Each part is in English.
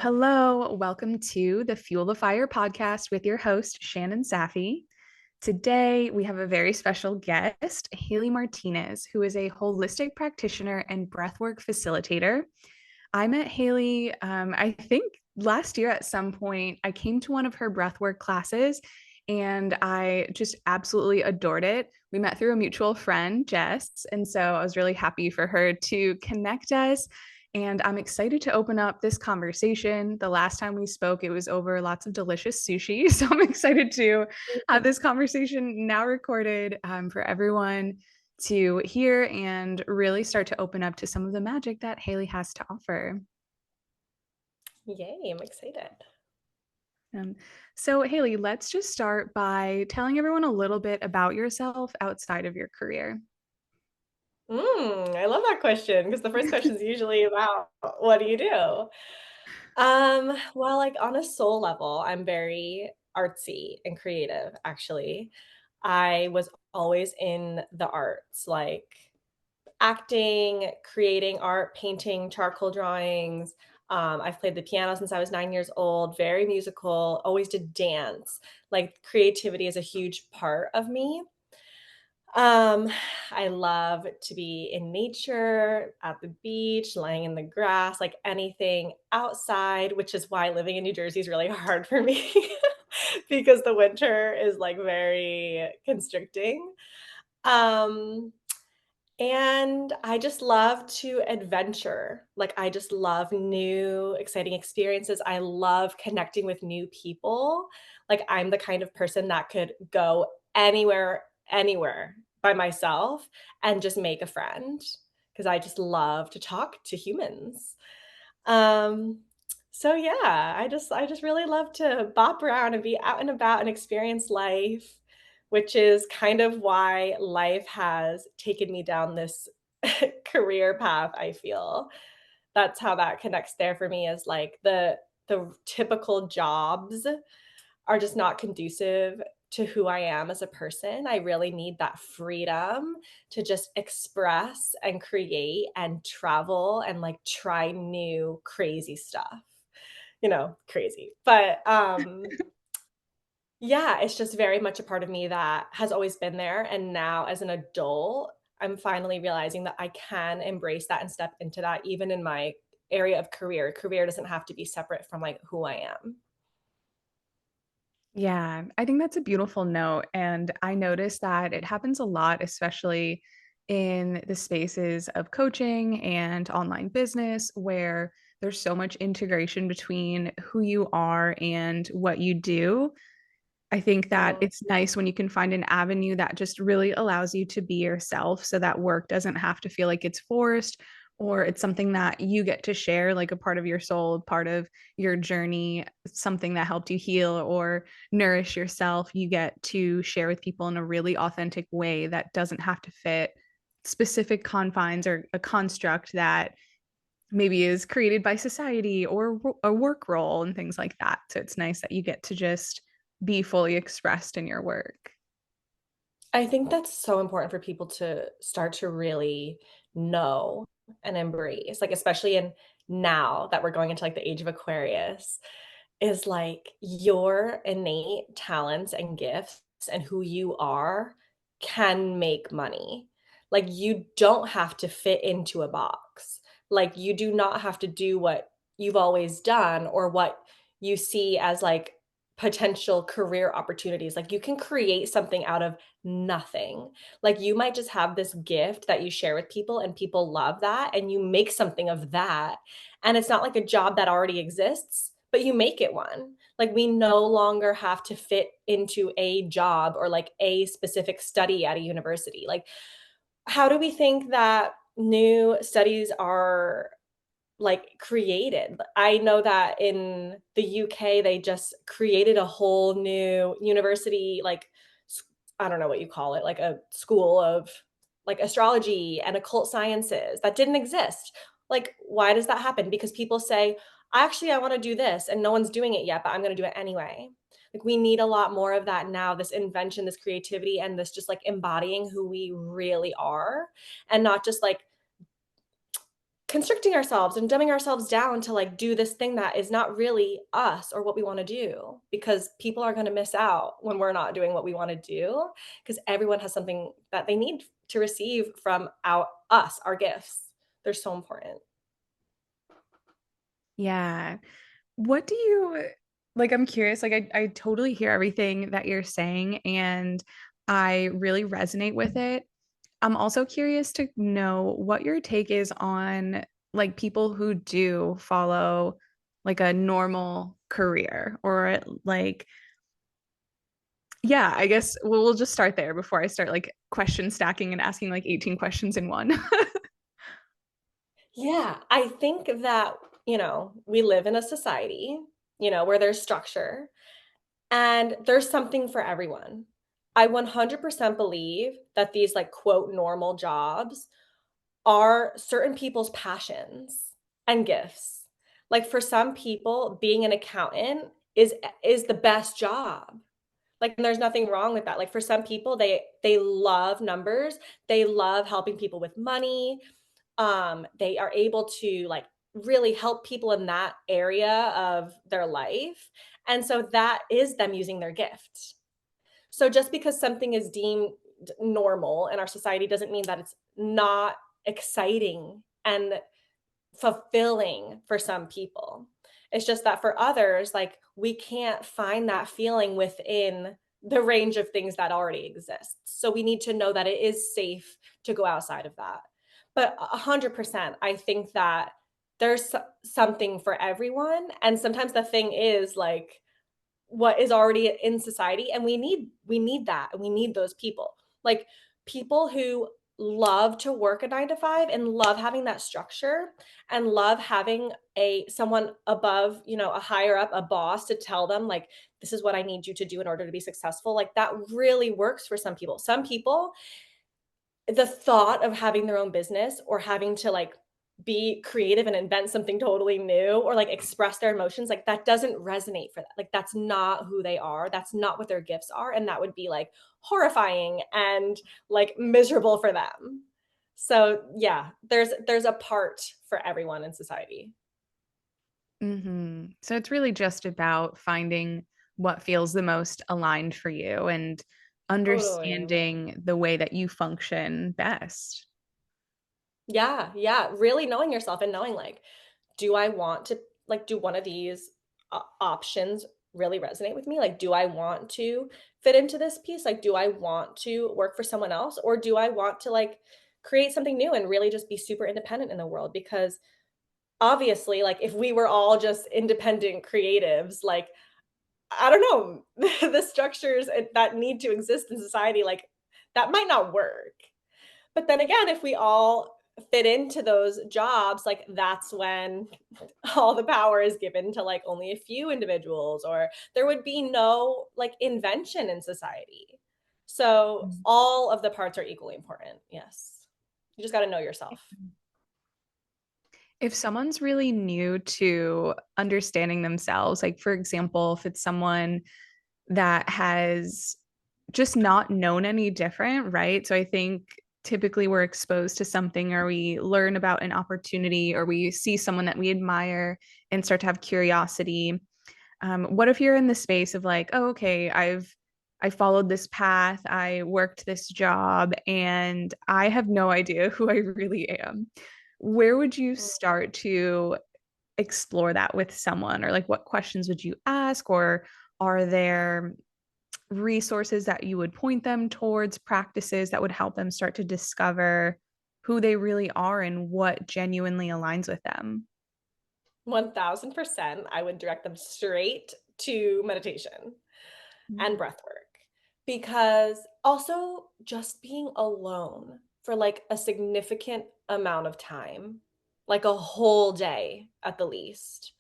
Hello, welcome to the Fuel the Fire podcast with your host, Shannon Safi. Today, we have a very special guest, Haley Martinez, who is a holistic practitioner and breathwork facilitator. I met Haley, I think last year at some point. I came to one of her breathwork classes and I just absolutely adored it. We met through a mutual friend, Jess. And so I was really happy for her to connect us. And I'm excited to open up this conversation. The last time we spoke, it was over lots of delicious sushi. So I'm excited to have this conversation now recorded for everyone to hear and really start to open up to some of the magic that Haley has to offer. Yay, I'm excited. Um, so, Haley, let's just start by telling everyone a little bit about yourself outside of your career. I love that question because the first question is usually about what do you do? Well, on a soul level, I'm very artsy and creative, actually. I was always in the arts, like acting, creating art, painting, charcoal drawings. I've played the piano since I was 9 years old, very musical, always did dance. Like creativity is a huge part of me. Um, I love to be in nature, at the beach, laying in the grass, like anything outside, which is why living in New Jersey is really hard for me because the winter is like very constricting. Um, and I just love to adventure. Like I just love new, exciting experiences. I love connecting with new people. Like I'm the kind of person that could go anywhere by myself and just make a friend because I just love to talk to humans. Um, so yeah, I just really love to bop around and be out and about and experience life, which is kind of why life has taken me down this career path, I feel. That's how that connects there for me is like the typical jobs are just not conducive to who I am as a person. I really need that freedom to just express and create and travel and like try new crazy stuff. Crazy. But yeah, it's just very much a part of me that has always been there and now as an adult, I'm finally realizing that I can embrace that and step into that even in my area of career. Career doesn't have to be separate from like who I am. Yeah, I think that's a beautiful note. And I notice that it happens a lot, especially in the spaces of coaching and online business, where there's so much integration between who you are and what you do. I think that Mhm. it's nice when you can find an avenue that just really allows you to be yourself so that work doesn't have to feel like it's forced or it's something that you get to share, like a part of your soul, part of your journey, something that helped you heal or nourish yourself. You get to share with people in a really authentic way that doesn't have to fit specific confines or a construct that maybe is created by society or a work role and things like that. So it's nice that you get to just be fully expressed in your work. I think that's so important for people to start to really know and embrace, like, especially in now that we're going into, like, the age of Aquarius, is, like, your innate talents and gifts and who you are can make money. Like, you don't have to fit into a box. Like, you do not have to do what you've always done or what you see as, like, potential career opportunities. Like, you can create something out of nothing. Like, you might just have this gift that you share with people and people love that, and you make something of that. And it's not like a job that already exists, but you make it one. Like, we no longer have to fit into a job or like a specific study at a university. Like, how do we think that new studies are like created? I know that in the UK, they just created a whole new university, like, I don't know what you call it, like a school of like astrology and occult sciences that didn't exist. Like, why does that happen? Because people say, actually, I want to do this and no one's doing it yet, but I'm going to do it anyway. Like, we need a lot more of that now, this invention, this creativity, and this just like embodying who we really are and not just like constricting ourselves and dumbing ourselves down to like do this thing that is not really us or what we want to do, because people are going to miss out when we're not doing what we want to do, because everyone has something that they need to receive from our gifts. They're so important. Yeah. What do you like? I'm curious. Like, I totally hear everything that you're saying, and I really resonate with it. I'm also curious to know what your take is on like people who do follow like a normal career or like, yeah, I guess we'll just start there before I start like question stacking and asking like 18 questions in one. Yeah, I think that, we live in a society, where there's structure and there's something for everyone. I 100% believe that these like quote normal jobs are certain people's passions and gifts. Like for some people, being an accountant is the best job. Like, and there's nothing wrong with that. Like for some people, they love numbers. They love helping people with money. They are able to like really help people in that area of their life. And so that is them using their gift. So just because something is deemed normal in our society doesn't mean that it's not exciting and fulfilling for some people. It's just that for others, like we can't find that feeling within the range of things that already exists. So we need to know that it is safe to go outside of that. But 100%, I think that there's something for everyone. And sometimes the thing is like, what is already in society, and we need that, and we need those people, like people who love to work a 9 to 5 and love having that structure and love having a someone above, a higher up, a boss to tell them like, this is what I need you to do in order to be successful. Like that really works for some people. The thought of having their own business or having to like be creative and invent something totally new or like express their emotions, like that doesn't resonate for that. Like that's not who they are. That's not what their gifts are. And that would be like horrifying and like miserable for them. So yeah, there's a part for everyone in society. So it's really just about finding what feels the most aligned for you and Totally. understanding the way that you function best. Yeah, yeah, really knowing yourself and knowing like, do I want to like do one of these options really resonate with me? Like, do I want to fit into this piece? Like, do I want to work for someone else, or do I want to like create something new and really just be super independent in the world? Because obviously, like if we were all just independent creatives, like I don't know, the structures that need to exist in society, like that might not work. But then again, if we all fit into those jobs, like that's when all the power is given to like only a few individuals, or there would be no like invention in society. So all of the parts are equally important. Yes. You just got to know yourself. If someone's really new to understanding themselves, like for example, if it's someone that has just not known any different, right? So I think typically we're exposed to something or we learn about an opportunity or we see someone that we admire and start to have curiosity. What if you're in the space of like, oh, okay, I followed this path, I worked this job, and I have no idea who I really am. Where would you start to explore that with someone? Or like what questions would you ask? Or are there resources that you would point them towards, practices that would help them start to discover who they really are and what genuinely aligns with them? 1000%. I would direct them straight to meditation and breath work, because also just being alone for like a significant amount of time, like a whole day at the least.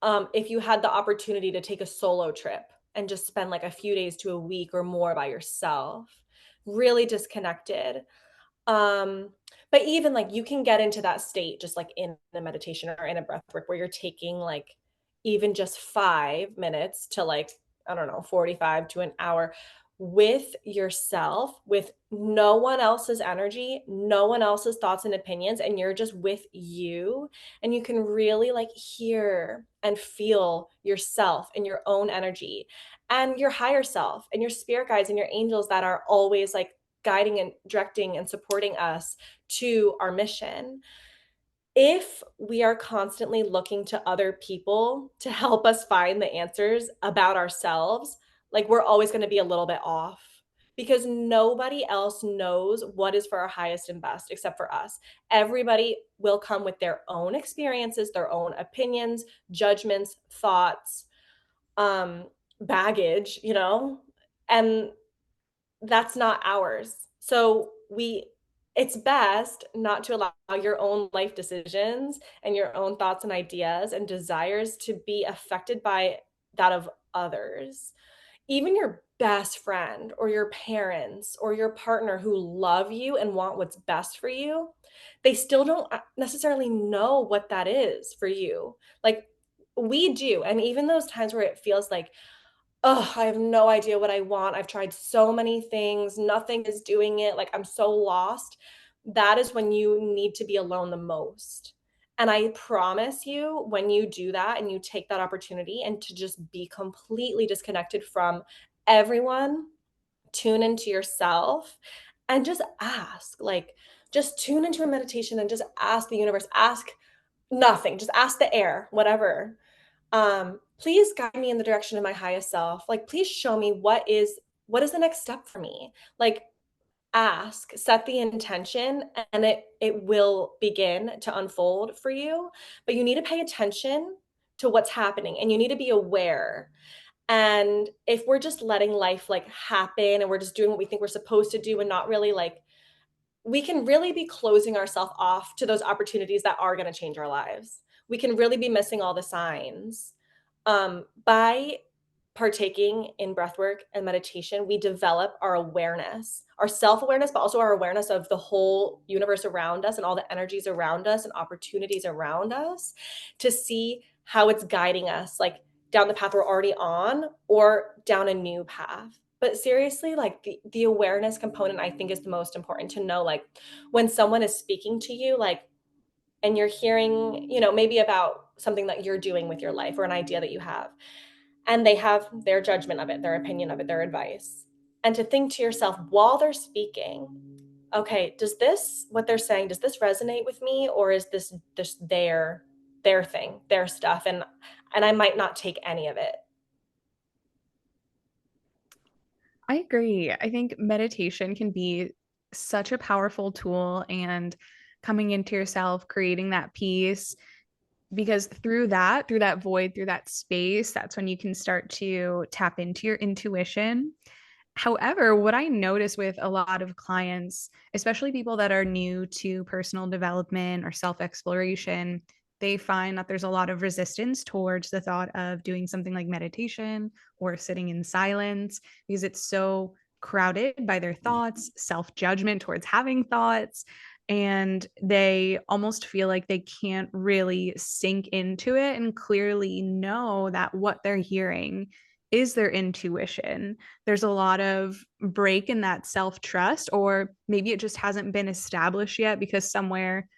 If you had the opportunity to take a solo trip and just spend like a few days to a week or more by yourself, really disconnected. Um, but even like you can get into that state just like in a meditation or in a breath work where you're taking like even just 5 minutes to like, I don't know, 45 to an hour, with yourself, with no one else's energy, no one else's thoughts and opinions, and you're just with you. And you can really like hear and feel yourself and your own energy and your higher self and your spirit guides and your angels that are always like guiding and directing and supporting us to our mission. If we are constantly looking to other people to help us find the answers about ourselves, like we're always going to be a little bit off because nobody else knows what is for our highest and best except for us. Everybody will come with their own experiences, their own opinions, judgments, thoughts, baggage, and that's not ours. So it's best not to allow your own life decisions and your own thoughts and ideas and desires to be affected by that of others. Even your best friend or your parents or your partner who love you and want what's best for you, they still don't necessarily know what that is for you. Like we do. And even those times where it feels like, oh, I have no idea what I want. I've tried so many things. Nothing is doing it. Like I'm so lost. That is when you need to be alone the most. And I promise you, when you do that and you take that opportunity and to just be completely disconnected from everyone, tune into yourself and just ask, like, just tune into a meditation and just ask the universe, ask nothing, just ask the air, whatever, please guide me in the direction of my highest self. Like, please show me what is the next step for me. Like, ask, set the intention, and it will begin to unfold for you. But you need to pay attention to what's happening, and you need to be aware. And if we're just letting life like happen, and we're just doing what we think we're supposed to do, and not really like, we can really be closing ourselves off to those opportunities that are going to change our lives. We can really be missing all the signs. By partaking in breath work and meditation, we develop our awareness, our self awareness, but also our awareness of the whole universe around us and all the energies around us and opportunities around us to see how it's guiding us, like down the path we're already on or down a new path. But seriously, like the awareness component, I think is the most important to know, like when someone is speaking to you, like, and you're hearing, maybe about something that you're doing with your life or an idea that you have, and they have their judgment of it, their opinion of it, their advice. And to think to yourself while they're speaking, okay, what they're saying, does this resonate with me, or is this their thing, their stuff, and I might not take any of it. I agree. I think meditation can be such a powerful tool and coming into yourself, creating that peace, because through that void, through that space, that's when you can start to tap into your intuition. However, what I notice with a lot of clients, especially people that are new to personal development or self exploration, they find that there's a lot of resistance towards the thought of doing something like meditation or sitting in silence because it's so crowded by their thoughts, self judgment towards having thoughts. And they almost feel like they can't really sink into it and clearly know that what they're hearing is their intuition. There's a lot of break in that self trust, or maybe it just hasn't been established yet because somewhere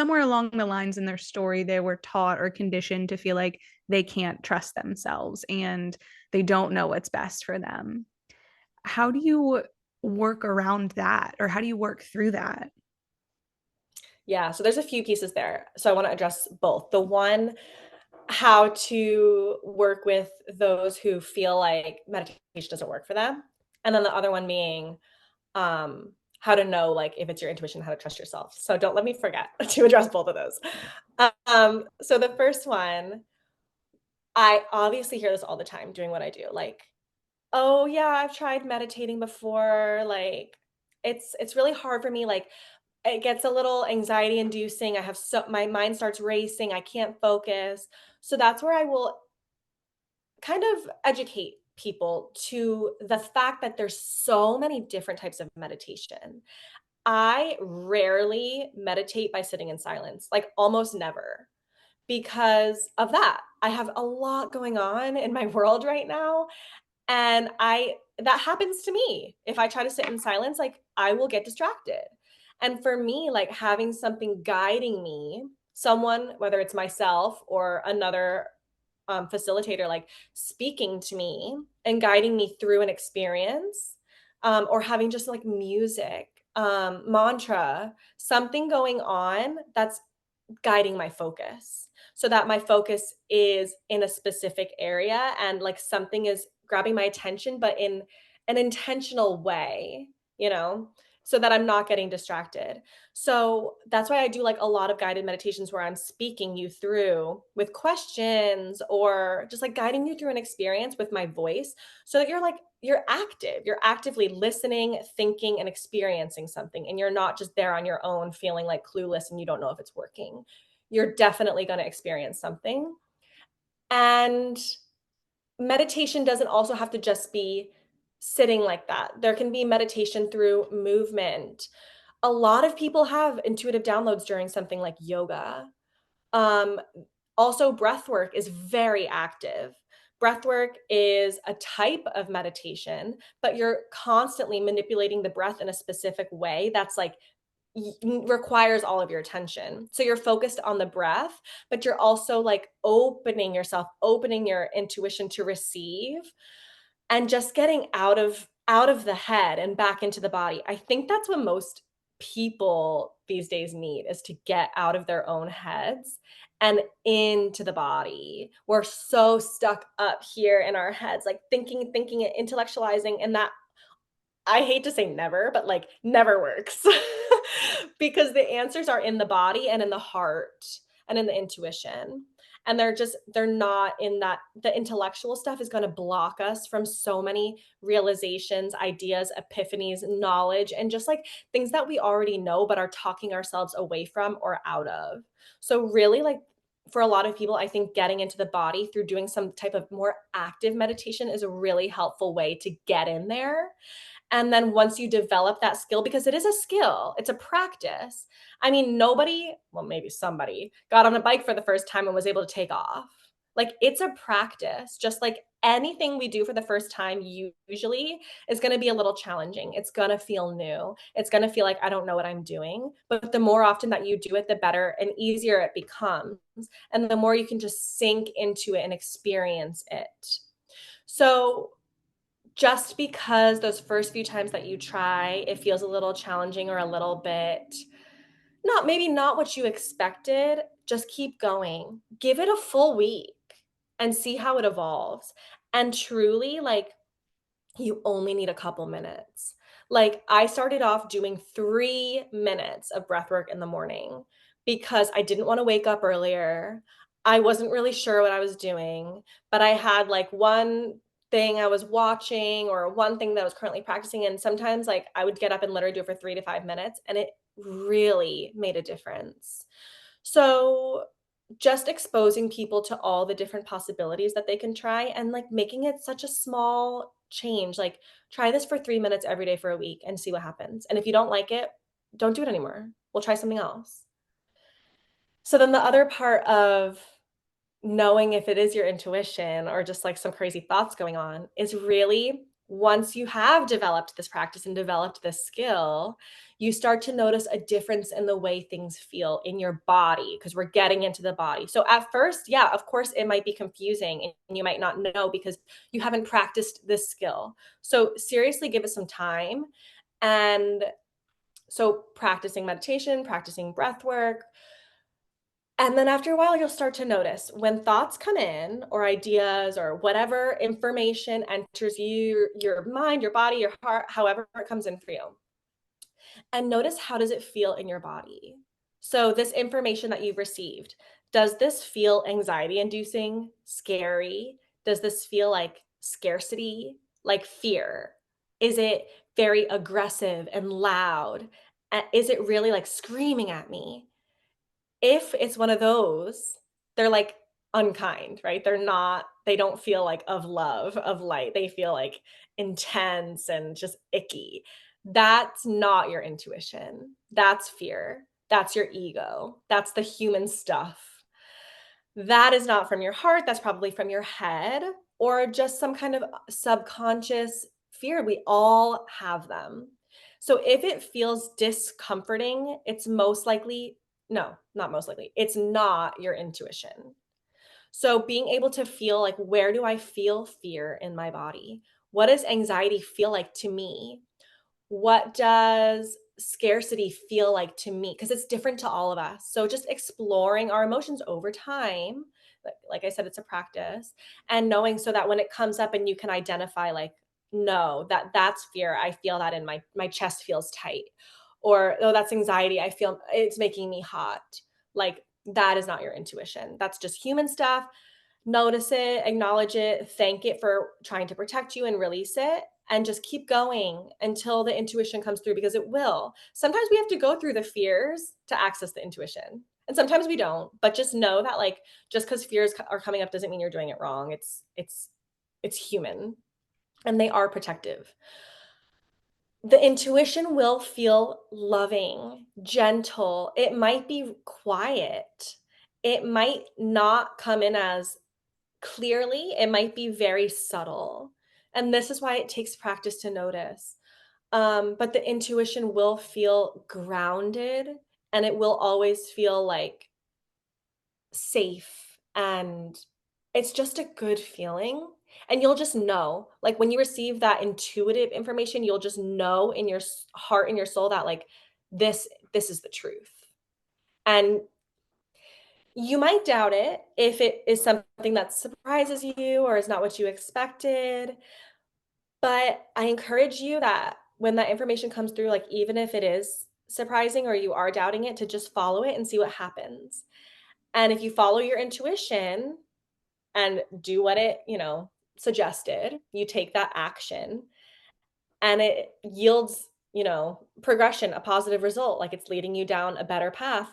along the lines in their story they were taught or conditioned to feel like they can't trust themselves and they don't know what's best for them. How do you work around that, or how do you work through that? Yeah, so there's a few pieces there. So I want to address both. The one, how to work with those who feel like meditation doesn't work for them. And then the other one being how to know like if it's your intuition, how to trust yourself. So don't let me forget to address both of those. So the first one, I obviously hear this all the time doing what I do. Like, oh yeah, I've tried meditating before. Like it's really hard for me. Like it gets a little anxiety inducing. My mind starts racing. I can't focus. So that's where I will kind of educate people to the fact that there's so many different types of meditation. I rarely meditate by sitting in silence, like almost never, because of that. I have a lot going on in my world right now, and that happens to me. If I try to sit in silence, like I will get distracted. And for me, like having something guiding me, someone, whether it's myself or another facilitator, like speaking to me and guiding me through an experience, or having just like music, mantra, something going on that's guiding my focus so that my focus is in a specific area and like something is grabbing my attention, but in an intentional way, you know, so that I'm not getting distracted. So that's why I do like a lot of guided meditations where I'm speaking you through with questions or just like guiding you through an experience with my voice so that you're active, you're actively listening, thinking, and experiencing something. And you're not just there on your own feeling like clueless and you don't know if it's working. You're definitely going to experience something. And meditation doesn't also have to just be sitting like that. There can be meditation through movement. A lot of people have intuitive downloads during something like yoga. Um, Also, breath work is very active. Breath work is a type of meditation, but you're constantly manipulating the breath in a specific way that's like requires all of your attention. So you're focused on the breath, but you're also like opening yourself, opening your intuition to receive and just getting out of the head and back into the body. I think that's what most people these days need is to get out of their own heads and into the body. We're so stuck up here in our heads, like thinking, intellectualizing, and that I hate to say never, but like never works because the answers are in the body and in the heart and in the intuition. And they're not in that. The intellectual stuff is going to block us from so many realizations, ideas, epiphanies, knowledge, and just like things that we already know, but are talking ourselves away from or out of. So, really, like for a lot of people, I think getting into the body through doing some type of more active meditation is a really helpful way to get in there. And then once you develop that skill, because it is a skill, it's a practice. I mean, nobody, well, maybe somebody got on a bike for the first time and was able to take off. Like it's a practice, just like anything we do for the first time usually is going to be a little challenging. It's going to feel new. It's going to feel like I don't know what I'm doing. But the more often that you do it, the better and easier it becomes. And the more you can just sink into it and experience it. So just because those first few times that you try, it feels a little challenging or a little bit not maybe not what you expected, just keep going. Give it a full week and see how it evolves. And truly, like you only need a couple minutes. Like I started off doing 3 minutes of breath work in the morning because I didn't want to wake up earlier. I wasn't really sure what I was doing, but I had like one thing I was watching or one thing that I was currently practicing. And sometimes like I would get up and literally do it for 3 to 5 minutes and it really made a difference. So just exposing people to all the different possibilities that they can try and like making it such a small change. Like try this for 3 minutes every day for a week and see what happens. And if you don't like it, don't do it anymore. We'll try something else. So then the other part of knowing if it is your intuition or just like some crazy thoughts going on is really once you have developed this practice and developed this skill, you start to notice a difference in the way things feel in your body because we're getting into the body. So at first, yeah, of course, it might be confusing and you might not know because you haven't practiced this skill. So seriously, give it some time. And so practicing meditation, practicing breath work, and then after a while, you'll start to notice when thoughts come in or ideas or whatever information enters your mind, your body, your heart, however it comes in for you. And notice how does it feel in your body? So this information that you've received, does this feel anxiety inducing, scary? Does this feel like scarcity, like fear? Is it very aggressive and loud? Is it really like screaming at me? If it's one of those, they're, like, unkind, right? They don't feel like of love, of light. They feel, like, intense and just icky. That's not your intuition. That's fear. That's your ego. That's the human stuff. That is not from your heart, that's probably from your head or just some kind of subconscious fear, we all have them. So if it feels discomforting, it's most likely, no, not most likely, it's not your intuition. So being able to feel like, where do I feel fear in my body? What does anxiety feel like to me? What does scarcity feel like to me? Because it's different to all of us. So just exploring our emotions over time, like I said, it's a practice, and knowing so that when it comes up and you can identify, like, no, that's fear. I feel that in my chest feels tight. Or, oh, that's anxiety. I feel it's making me hot. Like that is not your intuition. That's just human stuff. Notice it, acknowledge it, thank it for trying to protect you and release it, and just keep going until the intuition comes through, because it will. Sometimes we have to go through the fears to access the intuition. And sometimes we don't, but just know that, like, just because fears are coming up doesn't mean you're doing it wrong. It's human, and they are protective. The intuition will feel loving, gentle. It might be quiet. It might not come in as clearly, it might be very subtle. And this is why it takes practice to notice. But the intuition will feel grounded, and it will always feel like safe, and it's just a good feeling. And you'll just know, like when you receive that intuitive information, you'll just know in your heart and your soul that, like, this is the truth. And you might doubt it if it is something that surprises you or is not what you expected, but I encourage you that when that information comes through, like, even if it is surprising or you are doubting it, to just follow it and see what happens. And if you follow your intuition and do what it, suggested, you take that action and it yields, progression, a positive result, like it's leading you down a better path.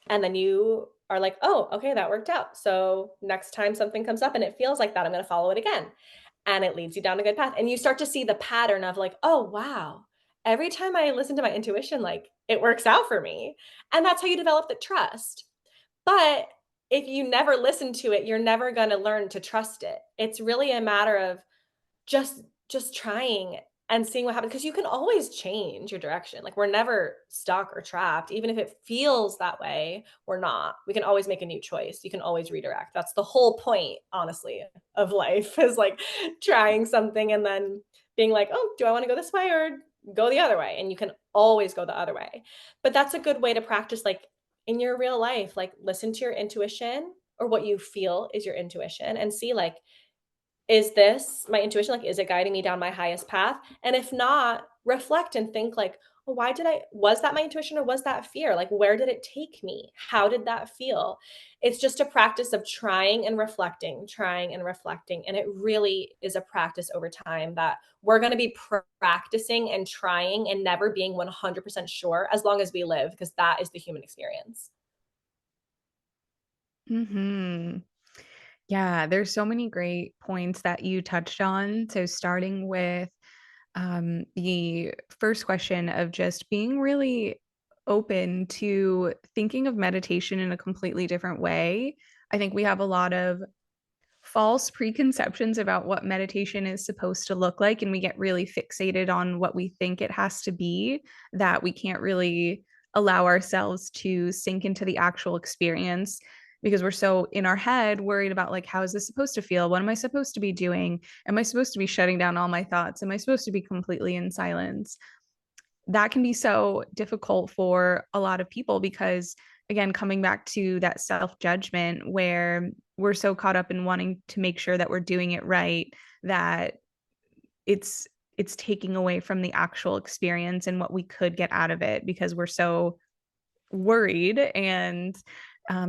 And then you are like, "Oh, okay, that worked out. So next time something comes up and it feels like that, I'm gonna follow it again." And it leads you down a good path. And you start to see the pattern of, like, "Oh, wow. Every time I listen to my intuition, like, it works out for me." And that's how you develop the trust. But if you never listen to it, you're never gonna learn to trust it. It's really a matter of just trying and seeing what happens, because you can always change your direction. Like, we're never stuck or trapped. Even if it feels that way, we're not. We can always make a new choice. You can always redirect. That's the whole point, honestly, of life, is like trying something and then being like, "Oh, do I want to go this way or go the other way?" And you can always go the other way. But that's a good way to practice, like, in your real life, like, listen to your intuition, or what you feel is your intuition, and see, like, is this my intuition? Like, is it guiding me down my highest path? And if not, reflect and think, like, well, was that my intuition or was that fear? Like, where did it take me? How did that feel? It's just a practice of trying and reflecting, trying and reflecting. And it really is a practice over time that we're going to be practicing and trying and never being 100% sure as long as we live, because that is the human experience. Hmm. Yeah, there's so many great points that you touched on. So starting with the first question of just being really open to thinking of meditation in a completely different way. I think we have a lot of false preconceptions about what meditation is supposed to look like, and we get really fixated on what we think it has to be, that we can't really allow ourselves to sink into the actual experience because we're so in our head worried about, like, how is this supposed to feel? What am I supposed to be doing? Am I supposed to be shutting down all my thoughts? Am I supposed to be completely in silence? That can be so difficult for a lot of people because, again, coming back to that self-judgment where we're so caught up in wanting to make sure that we're doing it right, that it's it's taking away from the actual experience and what we could get out of it because we're so worried and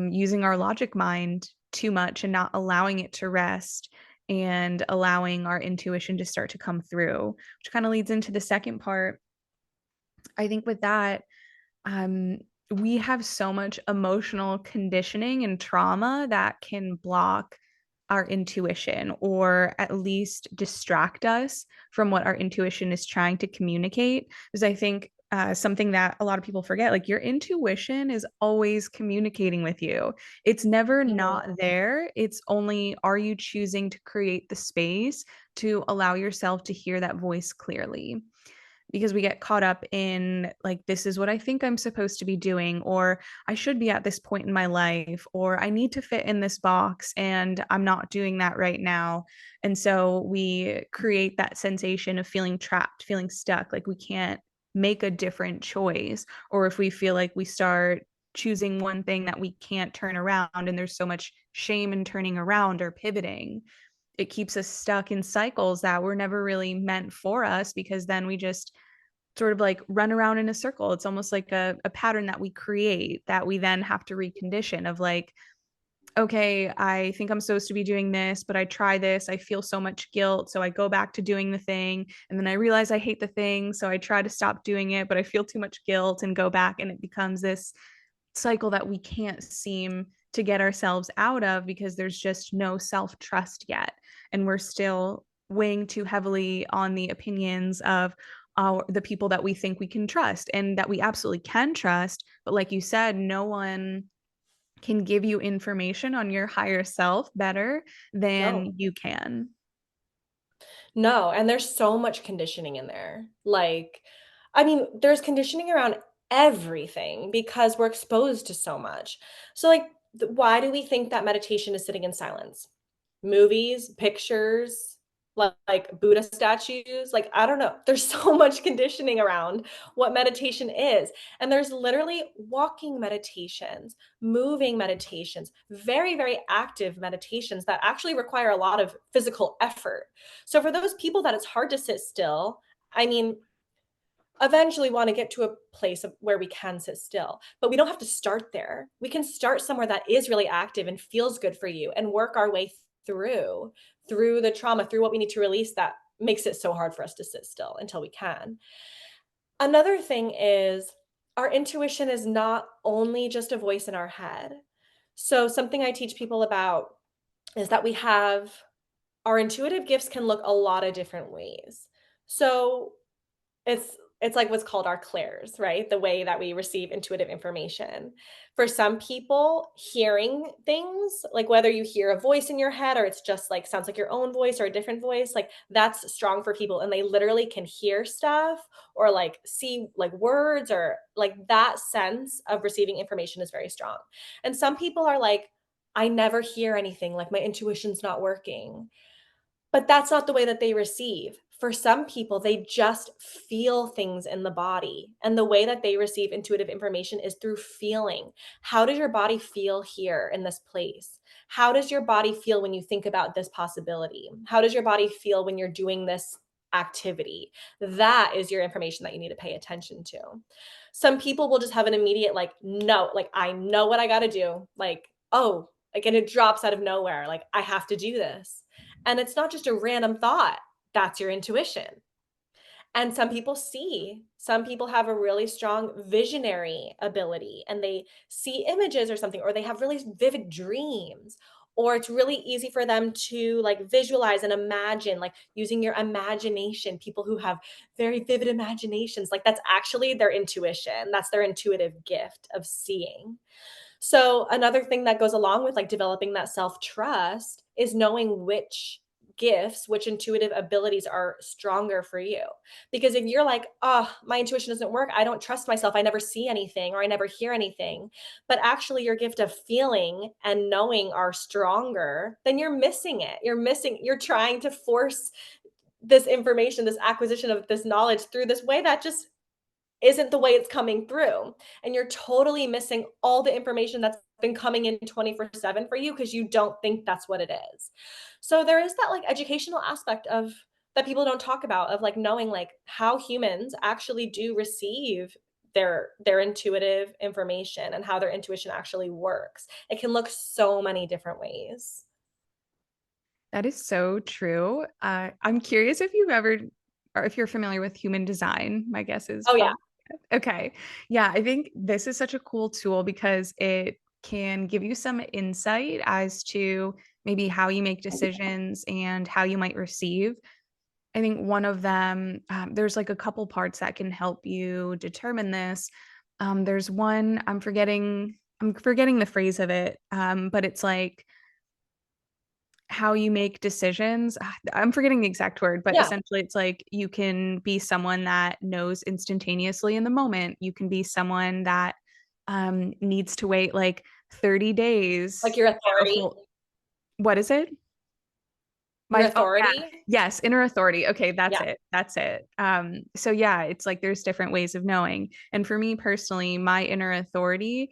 using our logic mind too much and not allowing it to rest and allowing our intuition to start to come through, which kind of leads into the second part. I think with that, um, we have so much emotional conditioning and trauma that can block our intuition or at least distract us from what our intuition is trying to communicate. Because I think something that a lot of people forget. Like your intuition is always communicating with you. It's never not Mhm. there. It's only, are you choosing to create the space to allow yourself to hear that voice clearly? Because we get caught up in like, this is what I think I'm supposed to be doing, or I should be at this point in my life, or I need to fit in this box and I'm not doing that right now. And so we create that sensation of feeling trapped, feeling stuck, like we can't make a different choice. Or if we feel like we start choosing one thing that we can't turn around and there's so much shame in turning around or pivoting, it keeps us stuck in cycles that were never really meant for us, because then we just sort of like run around in a circle. It's almost like a pattern that we create that we then have to recondition of like, okay, I think I'm supposed to be doing this, but I try this. I feel so much guilt. So I go back to doing the thing. And then I realize I hate the thing. So I try to stop doing it, but I feel too much guilt and go back. And it becomes this cycle that we can't seem to get ourselves out of because there's just no self trust yet. And we're still weighing too heavily on the opinions of the people that we think we can trust and that we absolutely can trust. But like you said, no one can give you information on your higher self better No. than you can. No, and there's so much conditioning in there. Like, I mean, there's conditioning around everything because we're exposed to so much. So, like, why do we think that meditation is sitting in silence? Movies, pictures, like Buddha statues, like, I don't know. There's so much conditioning around what meditation is. And there's literally walking meditations, moving meditations, very, very active meditations that actually require a lot of physical effort. So for those people that it's hard to sit still, I mean, eventually want to get to a place of where we can sit still, but we don't have to start there. We can start somewhere that is really active and feels good for you and work our way through the trauma, through what we need to release that makes it so hard for us to sit still until we can. Another thing is our intuition is not only just a voice in our head. So something I teach people about is that we have our intuitive gifts can look a lot of different ways. So it's like what's called our clairs, right? The way that we receive intuitive information. For some people, hearing things, like whether you hear a voice in your head or it's just like sounds like your own voice or a different voice, like that's strong for people and they literally can hear stuff or like see like words or like that sense of receiving information is very strong. And some people are like I never hear anything, like my intuition's not working. But that's not the way that they receive. For some people, they just feel things in the body, and the way that they receive intuitive information is through feeling. How does your body feel here in this place? How does your body feel when you think about this possibility? How does your body feel when you're doing this activity? That is your information that you need to pay attention to. Some people will just have an immediate, like, no, like, I know what I got to do. Like, oh, like, and it drops out of nowhere. Like, I have to do this. And it's not just a random thought, that's your intuition. And some people see, some people have a really strong visionary ability and they see images or something, or they have really vivid dreams. Or it's really easy for them to like visualize and imagine, like using your imagination. People who have very vivid imaginations, like that's actually their intuition. That's their intuitive gift of seeing. So another thing that goes along with like developing that self-trust is knowing which gifts, which intuitive abilities are stronger for you. Because if you're like, "Oh, my intuition doesn't work. I don't trust myself. I never see anything or I never hear anything." But actually your gift of feeling and knowing are stronger, then you're missing it. You're trying to force this information, this acquisition of this knowledge through this way that just isn't the way it's coming through. And you're totally missing all the information that's been coming in 24/7 for you because you don't think that's what it is. So there is that like educational aspect of that people don't talk about of like knowing like how humans actually do receive their intuitive information and how their intuition actually works. It can look so many different ways. That is so true. I'm curious if you've ever, or if you're familiar with human design. My guess is Oh yeah. probably okay. Yeah, I think this is such a cool tool because it can give you some insight as to maybe how you make decisions and how you might receive. I think one of them, there's like a couple parts that can help you determine this. There's one, I'm forgetting the phrase of it, but it's like how you make decisions. I'm forgetting the exact word, but Yeah. essentially it's like you can be someone that knows instantaneously in the moment. You can be someone that needs to wait like 30 days Like your or a authority, whole, what is it? your Oh yeah. authority. Yes, inner authority. Okay, that's Yeah. it. That's it. So yeah, it's like there's different ways of knowing. And for me personally, my inner authority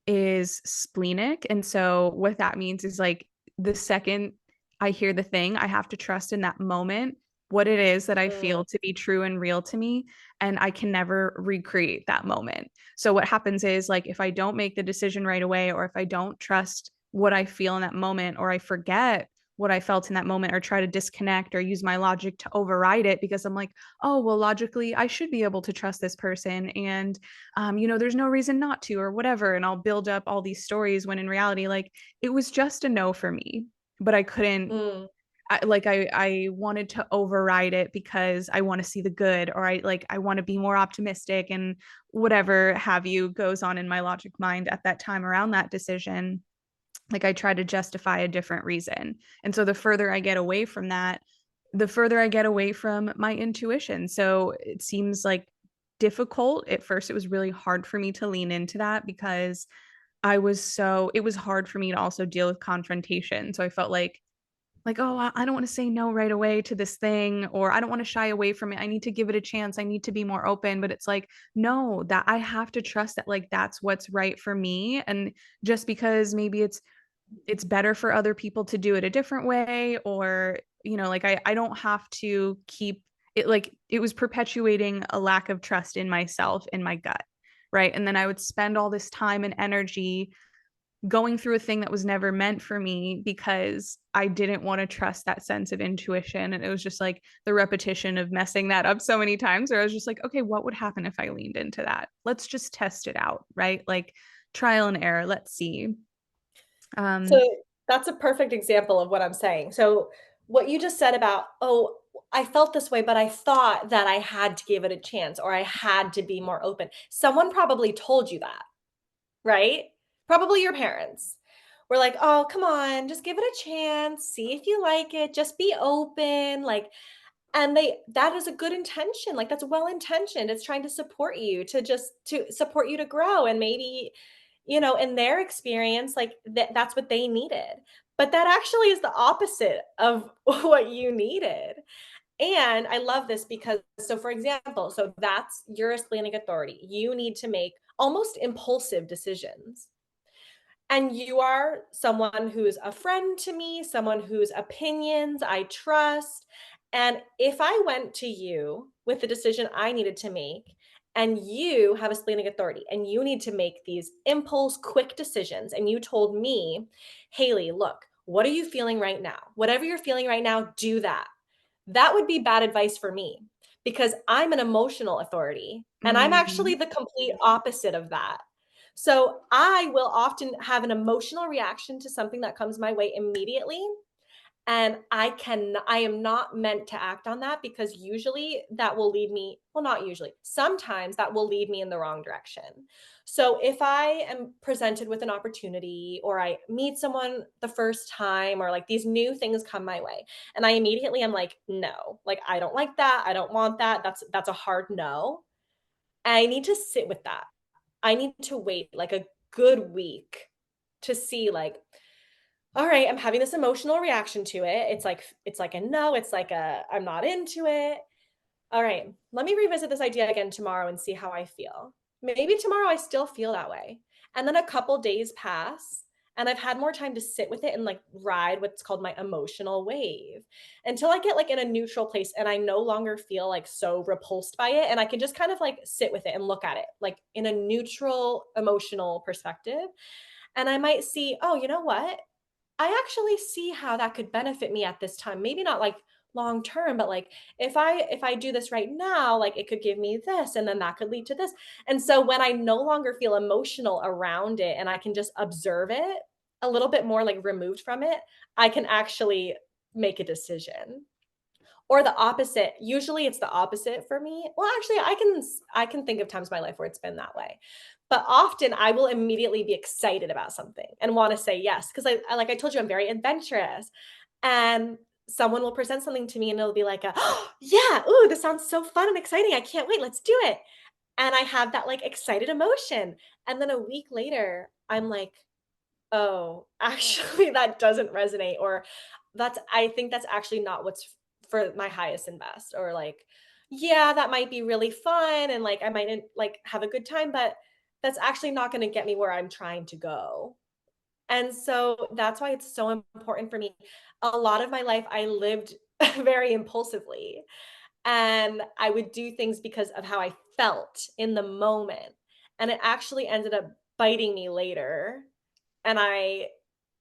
is splenic. And so what that means is like the second I hear the thing, I have to trust in that moment what it is that I Mm, feel to be true and real to me, and I can never recreate that moment. So what happens is like if I don't make the decision right away, or if I don't trust what I feel in that moment, or I forget what I felt in that moment, or try to disconnect or use my logic to override it because I'm like, oh, well, logically, I should be able to trust this person. And, there's no reason not to, or whatever. And I'll build up all these stories when in reality, like, it was just a no for me, but I couldn't. mm. I wanted to override it because I want to see the good, or I want to be more optimistic, and whatever have you goes on in my logic mind at that time around that decision. Like I try to justify a different reason. And so the further I get away from that, the further I get away from my intuition. So it seems like difficult. At first, it was really hard for me to lean into that because it was hard for me to also deal with confrontation. So I felt like, oh, I don't want to say no right away to this thing, or I don't want to shy away from it. I need to give it a chance. I need to be more open. But it's like, no, that I have to trust that like that's what's right for me. And just because maybe it's better for other people to do it a different way, or like I don't have to keep it. Like it was perpetuating a lack of trust in myself, in my gut, right? And then I would spend all this time and energy going through a thing that was never meant for me because I didn't want to trust that sense of intuition. And it was just like the repetition of messing that up so many times, where I was just like, okay, what would happen if I leaned into that? Let's just test it out, right? Like trial and error, let's see. So um that's a perfect example of what I'm saying. So what you just said about, oh, I felt this way, but I thought that I had to give it a chance or I had to be more open. Someone probably told you that, right? Probably your parents were like, oh, come on, just give it a chance, see if you like it, just be open. Like, and that is a good intention. Like, that's well intentioned. It's trying to support you to support you to grow. And maybe, in their experience, like that's what they needed. But that actually is the opposite of what you needed. And I love this because, so for example, so that's your splenic authority. You need to make almost impulsive decisions. And you are someone who's a friend to me, someone whose opinions I trust. And if I went to you with the decision I needed to make, and you have a splenic authority and you need to make these impulse, quick decisions, and you told me, Haley, look, what are you feeling right now? Whatever you're feeling right now, do that. That would be bad advice for me because I'm an emotional authority and I'm actually mhm. the complete opposite of that. So I will often have an emotional reaction to something that comes my way immediately. And I am not meant to act on that because usually that will lead me, well, not usually, sometimes that will lead me in the wrong direction. So if I am presented with an opportunity or I meet someone the first time or like these new things come my way and I immediately am like, no, like I don't like that. I don't want that. That's a hard no. I need to sit with that. I need to wait like a good week to see like, all right, I'm having this emotional reaction to it. It's like a no, it's like a I'm not into it. All right, let me revisit this idea again tomorrow and see how I feel. Maybe tomorrow I still feel that way. And then a couple days pass and I've had more time to sit with it and like ride what's called my emotional wave until I get like in a neutral place and I no longer feel like so repulsed by it and I can just kind of like sit with it and look at it like in a neutral emotional perspective. And I might see, oh, you know what? I actually see how that could benefit me at this time. Maybe not like long term, but like if I do this right now, like it could give me this and then that could lead to this. And so when I no longer feel emotional around it and I can just observe it a little bit more like removed from it, I can actually make a decision. or the opposite. Usually it's the opposite for me. Well, actually, I can think of times in my life where it's been that way. But often I will immediately be excited about something and want to say yes because like I told you I'm very adventurous. And someone will present something to me and it'll be like oh, yeah, ooh, this sounds so fun and exciting. I can't wait. Let's do it. And I have that like excited emotion. And then a week later, I'm like, oh, actually, that doesn't resonate, or I think that's actually not what's for my highest and best, or like, yeah, that might be really fun and like I might like have a good time, but that's actually not going to get me where I'm trying to go. And so that's why it's so important for me. A lot of my life, I lived very impulsively and I would do things because of how I felt in the moment. And it actually ended up biting me later and I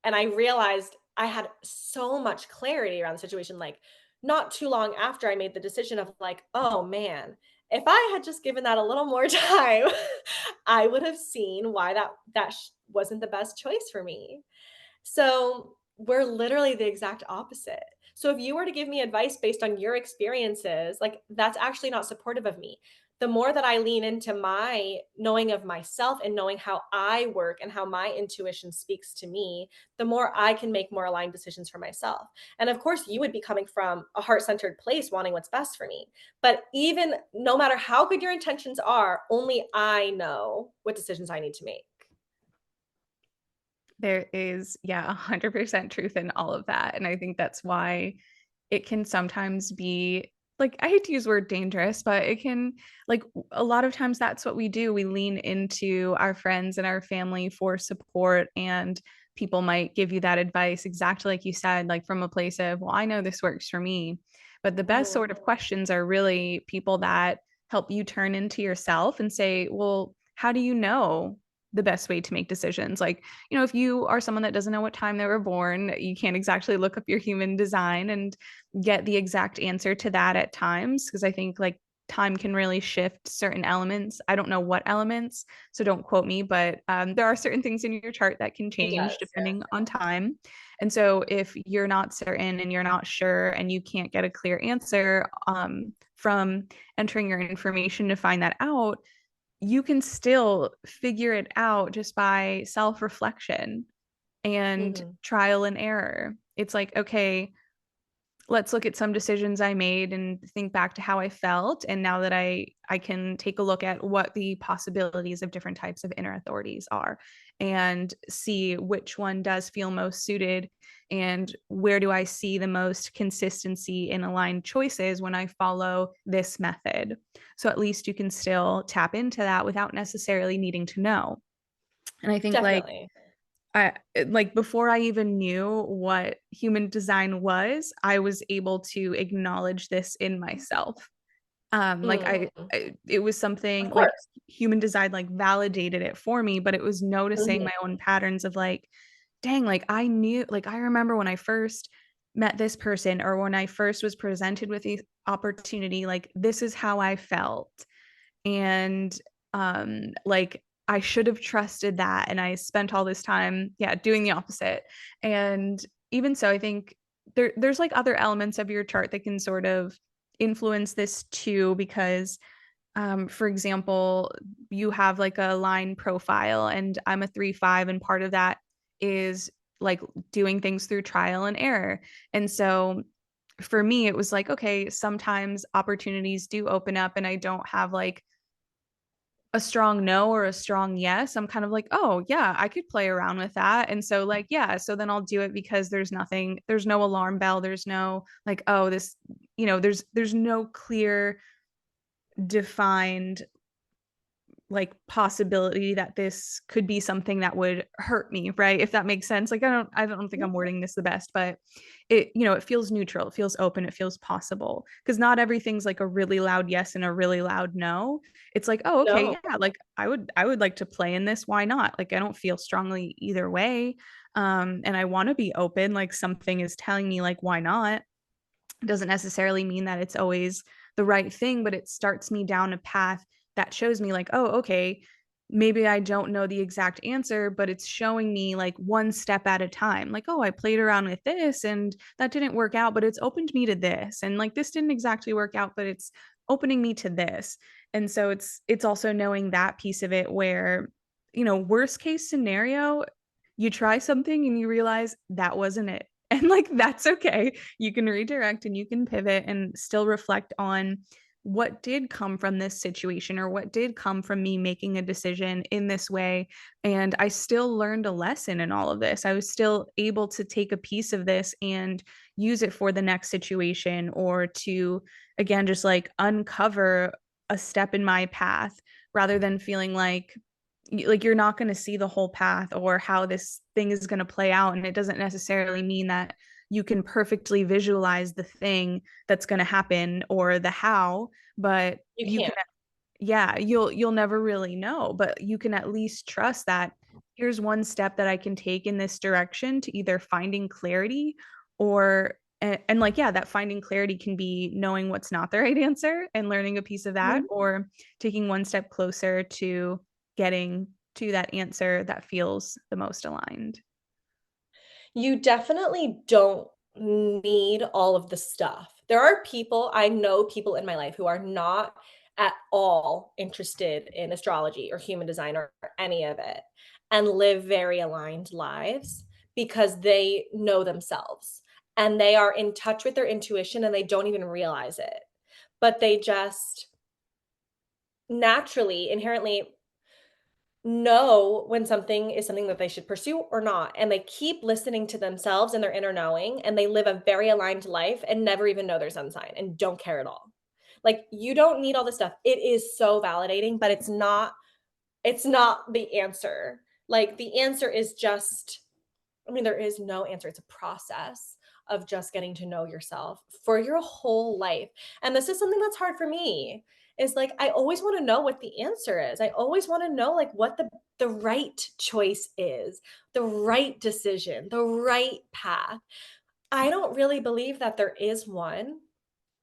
realized I had so much clarity around the situation, like, not too long after I made the decision of like, "Oh, man, if I had just given that a little more time, I would have seen why wasn't the best choice for me." So we're literally the exact opposite. So if you were to give me advice based on your experiences, like that's actually not supportive of me. The more that I lean into my knowing of myself and knowing how I work and how my intuition speaks to me, the more I can make more aligned decisions for myself. And of course, you would be coming from a heart centered place wanting what's best for me. But even no matter how good your intentions are, only I know what decisions I need to make. There is, yeah, 100% truth in all of that. And I think that's why it can sometimes be like, I hate to use the word dangerous, but it can, like, a lot of times that's what we do. We lean into our friends and our family for support, and people might give you that advice exactly like you said, like from a place of, well, I know this works for me. But the best Mhm. sort of questions are really people that help you turn into yourself and say, well, how do you know the best way to make decisions? Like, if you are someone that doesn't know what time they were born, you can't exactly look up your human design and get the exact answer to that at times. Because I think like time can really shift certain elements. I don't know what elements, so don't quote me, but there are certain things in your chart that can It change does, yeah. depending on time. And so if you're not certain and you're not sure and you can't get a clear answer from entering your information to find that out, you can still figure it out just by self reflection and Mhm. trial and error. It's like, okay, let's look at some decisions I made and think back to how I felt. And now that I can take a look at what the possibilities of different types of inner authorities are and see which one does feel most suited and where do I see the most consistency in aligned choices when I follow this method. So at least you can still tap into that without necessarily needing to know. And I think Definitely. I like before I even knew what human design was, I was able to acknowledge this in myself. Like Mm. it was Of something like course. human design like validated it for me, but it was noticing Mhm. my own patterns of like, dang, like I knew, like I remember when I first met this person or when I first was presented with the opportunity, like this is how I felt. And like I should have trusted that, and I spent all this time, yeah, doing the opposite. And even so, I think there's like other elements of your chart that can sort of influence this too, because for example, you have like a line profile and I'm a 3-5, and part of that is like doing things through trial and error. And so for me it was like, okay, sometimes opportunities do open up and I don't have like a strong no or a strong yes. I'm kind of like, oh, yeah, I could play around with that. And so, like, yeah, so then I'll do it because there's nothing, there's no alarm bell, there's no like, oh, this, there's no clear defined like possibility that this could be something that would hurt me, right? If that makes sense. Like I don't think I'm Mhm. wording this the best, but it feels neutral, it feels open, it feels possible. Because not everything's like a really loud yes and a really loud no. It's like, oh, okay, No. yeah, like I would like to play in this. Why not? Like I don't feel strongly either way. And I want to be open, like something is telling me like why not. It doesn't necessarily mean that it's always the right thing, but it starts me down a path that shows me like, oh, okay, maybe I don't know the exact answer, but it's showing me like one step at a time. Like, oh, I played around with this and that didn't work out, but it's opened me to this. And like this didn't exactly work out, but it's opening me to this. And so it's also knowing that piece of it where, worst case scenario, you try something and you realize that wasn't it. And like that's okay. You can redirect and you can pivot and still reflect on what did come from this situation or what did come from me making a decision in this way. And I still learned a lesson in all of this. I was still able to take a piece of this and use it for the next situation, or to, again, just like uncover a step in my path, rather than feeling like you're not going to see the whole path or how this thing is going to play out. And it doesn't necessarily mean that you can perfectly visualize the thing that's going to happen or the how, but You you can, can't. yeah, you'll never really know, but you can at least trust that here's one step that I can take in this direction to either finding clarity, or and like, yeah, that finding clarity can be knowing what's not the right answer and learning a piece of that, Mhm. or taking one step closer to getting to that answer that feels the most aligned. You definitely don't need all of the stuff. There are people, I know people in my life who are not at all interested in astrology or human design or any of it, and live very aligned lives because they know themselves and they are in touch with their intuition and they don't even realize it. But they just naturally, inherently know when something is something that they should pursue or not, and they keep listening to themselves and their inner knowing, and they live a very aligned life and never even know their sun sign and don't care at all. Like, you don't need all this stuff. It is so validating, but it's not the answer. Like, the answer is just, I mean, there is no answer. It's a process of just getting to know yourself for your whole life. And this is something that's hard for me. Is like I always want to know what the answer is. I always want to know like what the right choice is, the right decision, the right path. I don't really believe that there is one.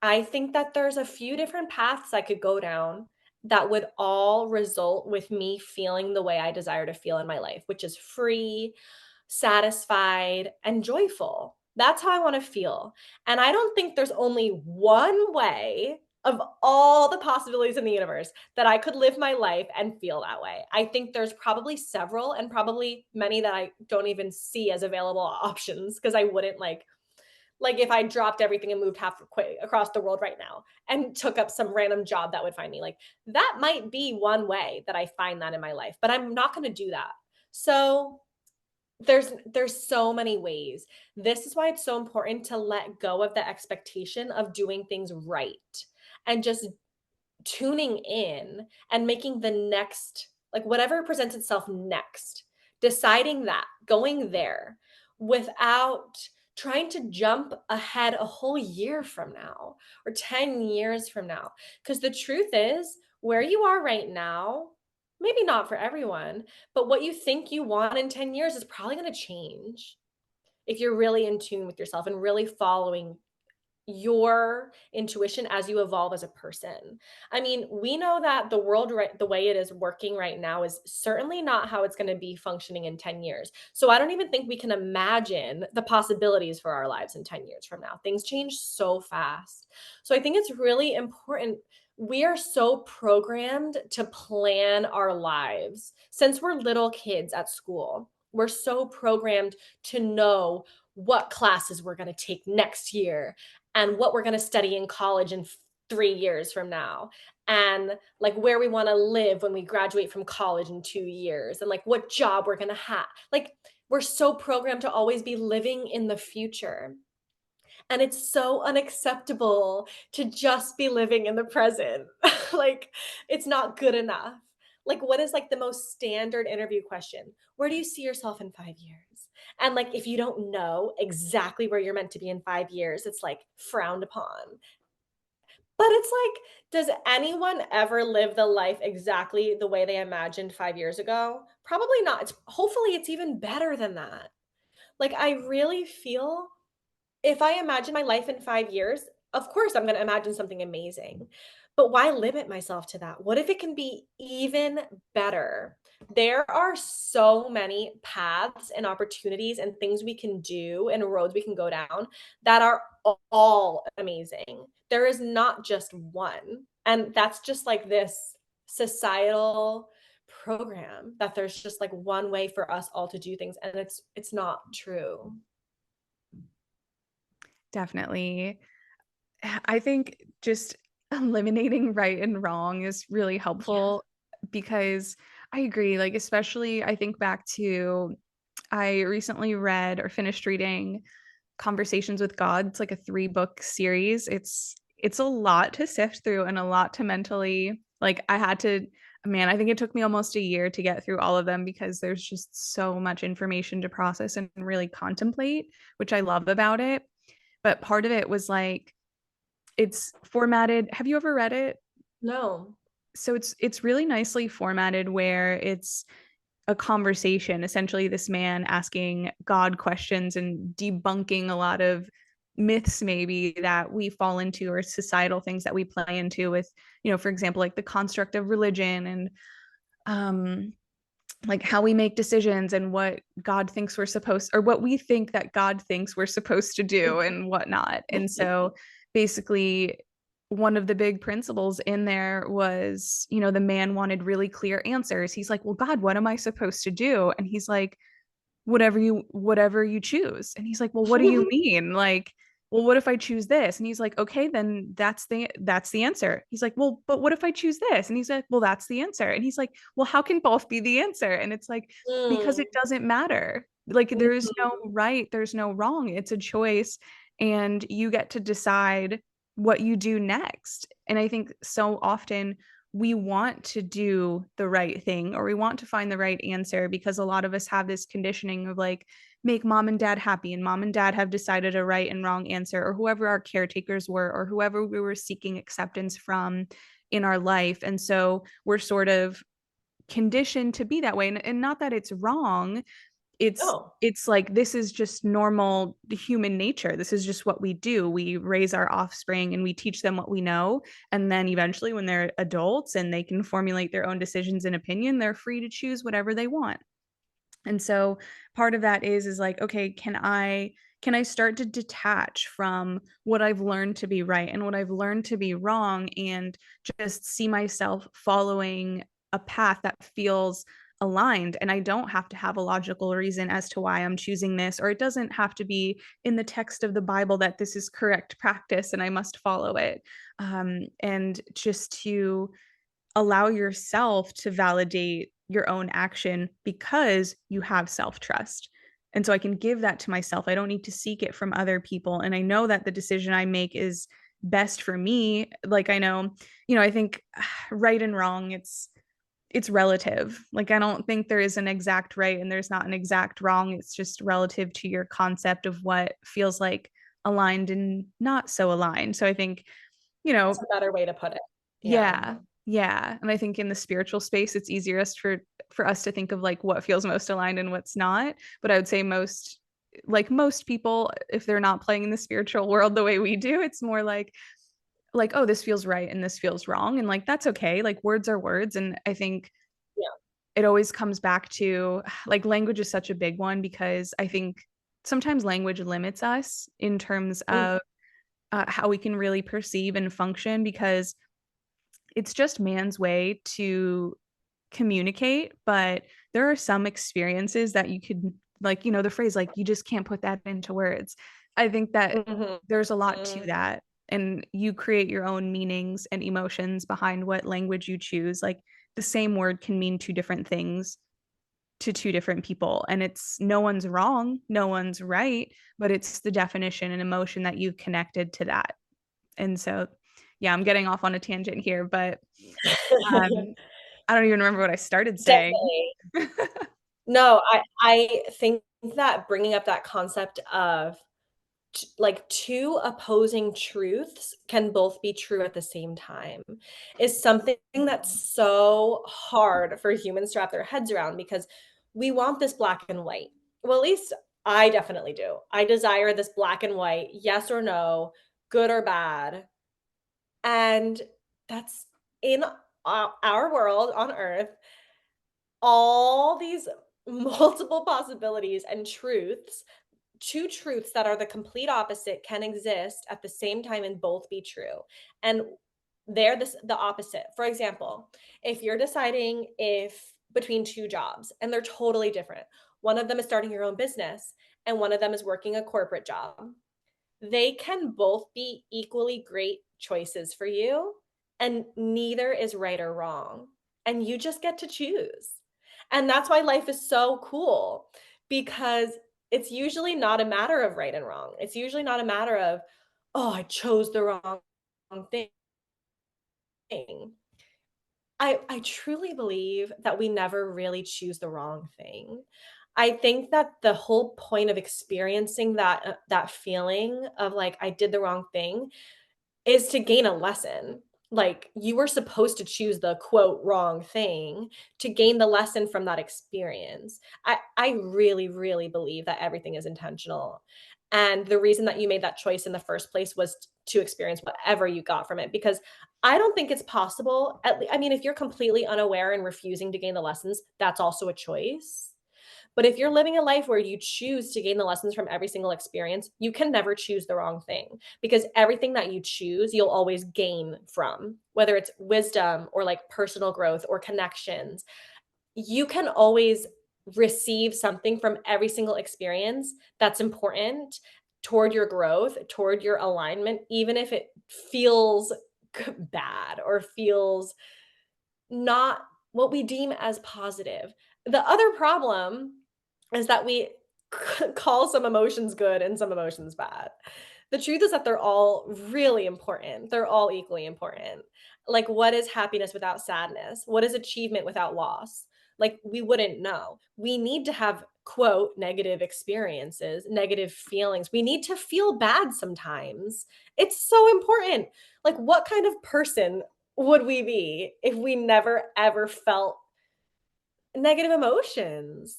I think that there's a few different paths I could go down that would all result with me feeling the way I desire to feel in my life, which is free, satisfied, and joyful. That's how I want to feel. And I don't think there's only one way of all the possibilities in the universe that I could live my life and feel that way. I think there's probably several and probably many that I don't even see as available options because I wouldn't like if I dropped everything and moved halfway across the world right now and took up some random job that would find me, like that might be one way that I find that in my life, but I'm not going to do that. So there's so many ways. This is why it's so important to let go of the expectation of doing things right and just tuning in and making the next, like whatever presents itself next, deciding that, going there without trying to jump ahead a whole year from now or 10 years from now. Because the truth is, where you are right now, maybe not for everyone, but what you think you want in 10 years is probably going to change if you're really in tune with yourself and really following your intuition as you evolve as a person. I mean, we know that the world right the way it is working right now is certainly not how it's going to be functioning in 10 years. So I don't even think we can imagine the possibilities for our lives in 10 years from now. Things change so fast. So I think it's really important. We are so programmed to plan our lives since we're little kids at school. We're so programmed to know what classes we're going to take next year and what we're going to study in college in 3 years from now, and like where we want to live when we graduate from college in 2 years, and like what job we're going to have. Like we're so programmed to always be living in the future. And it's so unacceptable to just be living in the present. Like it's not good enough. Like what is like the most standard interview question? Where do you see yourself in 5 years? And like if you don't know exactly where you're meant to be in 5 years, it's like frowned upon. But it's like, does anyone ever live the life exactly the way they imagined 5 years ago? Probably not. Hopefully it's even better than that. Like I really feel if I imagine my life in 5 years, of course, I'm gonna imagine something amazing. But why limit myself to that? What if it can be even better? There are so many paths and opportunities and things we can do and roads we can go down that are all amazing. There is not just one. And that's just like this societal program that there's just like one way for us all to do things, and it's not true. Definitely. I think just eliminating right and wrong is really Yeah. helpful because I agree. Like, especially I think back to I recently read or finished reading Conversations with God. It's like a 3 book series. It's a lot to sift through and a lot to mentally like I had to man, I think it took me almost a year to get through all of them because there's just so much information to process and really contemplate, which I love about it. But part of it was like it's formatted. Have you ever read it? No. So it's really nicely formatted where it's a conversation, essentially this man asking God questions and debunking a lot of myths maybe that we fall into or societal things that we play into with, for example, like the construct of religion and um like how we make decisions and what God thinks we're supposed or what we think that God thinks we're supposed to do and whatnot. And so basically one of the big principles in there was, the man wanted really clear answers. He's like, well, God, what am I supposed to do? And he's like, whatever you choose. And he's like, well, what do you mean? Like, well, what if I choose this? And he's like, okay, then that's the answer. He's like, well, but what if I choose this? And he's like, well, that's the answer. And he's like, well, how can both be the answer? And it's like, because Mm, it doesn't matter. Like there is no mhm. right, there's no wrong. It's a choice and you get to decide what you do next. And I think so often we want to do the right thing or we want to find the right answer because a lot of us have this conditioning of like make mom and dad happy and mom and dad have decided a right and wrong answer or whoever our caretakers were or whoever we were seeking acceptance from in our life. And so we're sort of conditioned to be that way. And not that it's wrong, it's Oh. it's like this is just normal human nature. This is just what we do. We raise our offspring and we teach them what we know, and then eventually when they're adults and they can formulate their own decisions and opinion, they're free to choose whatever they want. And so part of that is like, okay, can I start to detach from what I've learned to be right and what I've learned to be wrong and just see myself following a path that feels aligned, and I don't have to have a logical reason as to why I'm choosing this, or it doesn't have to be in the text of the Bible that this is correct practice and I must follow it. And just to allow yourself to validate your own action because you have self trust. And so I can give that to myself. I don't need to seek it from other people. And I know that the decision I make is best for me. Like I know, I think right and wrong, it's relative. Like I don't think there is an exact right and there's not an exact wrong. It's just relative to your concept of what feels like aligned and not so aligned. So I think, you That's know, a better way to put it. Yeah. yeah. Yeah. And I think in the spiritual space, it's easiest for us to think of like what feels most aligned and what's not. But I would say most people, if they're not playing in the spiritual world the way we do, it's more like, oh, this feels right and this feels wrong. And like that's okay. Like words are words. And I think Yeah. it always comes back to like language is such a big one because I think sometimes language limits us in terms Mm, of how we can really perceive and function because it's just man's way to communicate, but there are some experiences that you could like, the phrase like you just can't put that into words. I think that mhm, there's a lot to mhm. that and you create your own meanings and emotions behind what language you choose. Like the same word can mean 2 different things to 2 different people and it's no one's wrong, no one's right, but it's the definition and emotion that you've connected to that. And so yeah, I'm getting off on a tangent here, but um, I don't even remember what I started saying. Definitely. No, I think that bringing up that concept of like 2 opposing truths can both be true at the same time is something that's so hard for humans to wrap their heads around because we want this black and white. Well, at least I definitely do. I desire this black and white, yes or no, good or bad. And that's in our world on earth, all these multiple possibilities and truths, two truths that are the complete opposite can exist at the same time and both be true. And they're the opposite. For example, if you're deciding if between two jobs and they're totally different, one of them is starting your own business and one of them is working a corporate job, they can both be equally great choices for you, and neither is right or wrong. And you just get to choose. And that's why life is so cool, because it's usually not a matter of right and wrong. It's usually not a matter of, oh, I chose the wrong thing. I truly believe that we never really choose the wrong thing. I think that the whole point of experiencing that feeling of like I did the wrong thing is to gain a lesson. Like, you were supposed to choose the quote "wrong thing" to gain the lesson from that experience. I really, really believe that everything is intentional, and the reason that you made that choice in the first place was to experience whatever you got from it, because I don't think it's possible, I mean, if you're completely unaware and refusing to gain the lessons, that's also a choice. But if you're living a life where you choose to gain the lessons from every single experience, you can never choose the wrong thing, because everything that you choose, you'll always gain from, whether it's wisdom or like personal growth or connections. You can always receive something from every single experience that's important toward your growth, toward your alignment, even if it feels bad or feels not what we deem as positive. The other problem is that we call some emotions good and some emotions bad. The truth is that they're all really important. They're all equally important. Like, what is happiness without sadness? What is achievement without loss? Like, we wouldn't know. We need to have, quote, negative experiences, negative feelings. We need to feel bad sometimes. It's so important. Like, what kind of person would we be if we never ever felt negative emotions?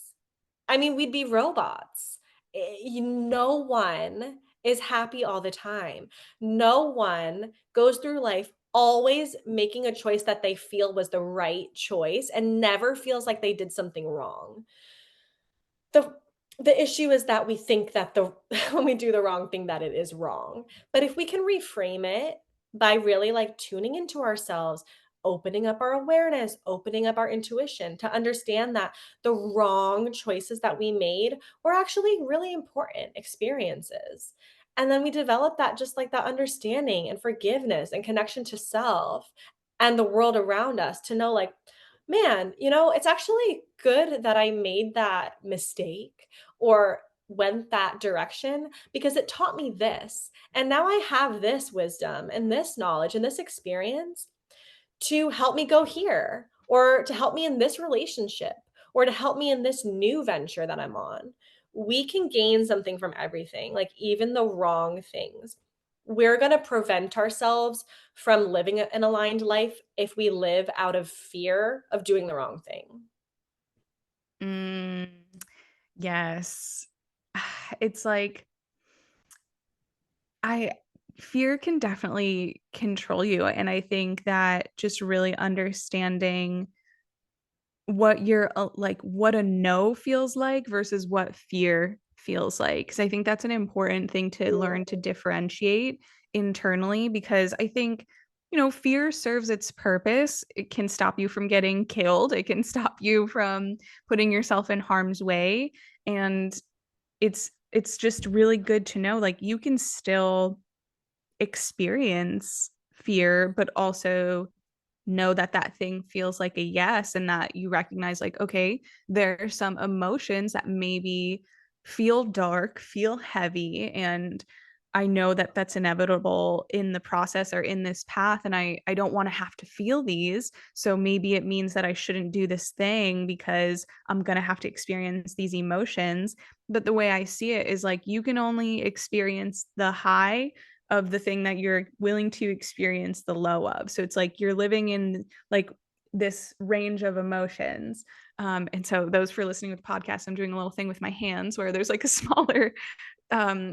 I mean, we'd be robots. No one is happy all the time. No one goes through life always making a choice that they feel was the right choice and never feels like they did something wrong. The the issue is that we think that the when we do the wrong thing that it is wrong. But if we can reframe it by really like tuning into ourselves, opening up our awareness, opening up our intuition to understand that the wrong choices that we made were actually really important experiences. And then we develop that, just like that understanding and forgiveness and connection to self and the world around us, to know like, man, it's actually good that I made that mistake or went that direction, because it taught me this. And now I have this wisdom and this knowledge and this experience to help me go here, or to help me in this relationship, or to help me in this new venture that I'm on. We can gain something from everything, like even the wrong things. We're going to prevent ourselves from living an aligned life if we live out of fear of doing the wrong thing. Mm, yes. It's like I fear can definitely control you. And I think that just really understanding what you're like, what a no feels like versus what fear feels like. Because I think that's an important thing to learn to differentiate internally. Because I think, fear serves its purpose. It can stop you from getting killed, it can stop you from putting yourself in harm's way. And it's just really good to know like you can still experience fear, but also know that that thing feels like a yes, and that you recognize like, okay, there are some emotions that maybe feel dark, feel heavy, and I know that that's inevitable in the process or in this path, and I don't want to have to feel these. So maybe it means that I shouldn't do this thing because I'm going to have to experience these emotions. But the way I see it is like you can only experience the high of the thing that you're willing to experience the low of. So it's like you're living in like this range of emotions. And so those for listening with podcasts, I'm doing a little thing with my hands where there's like a smaller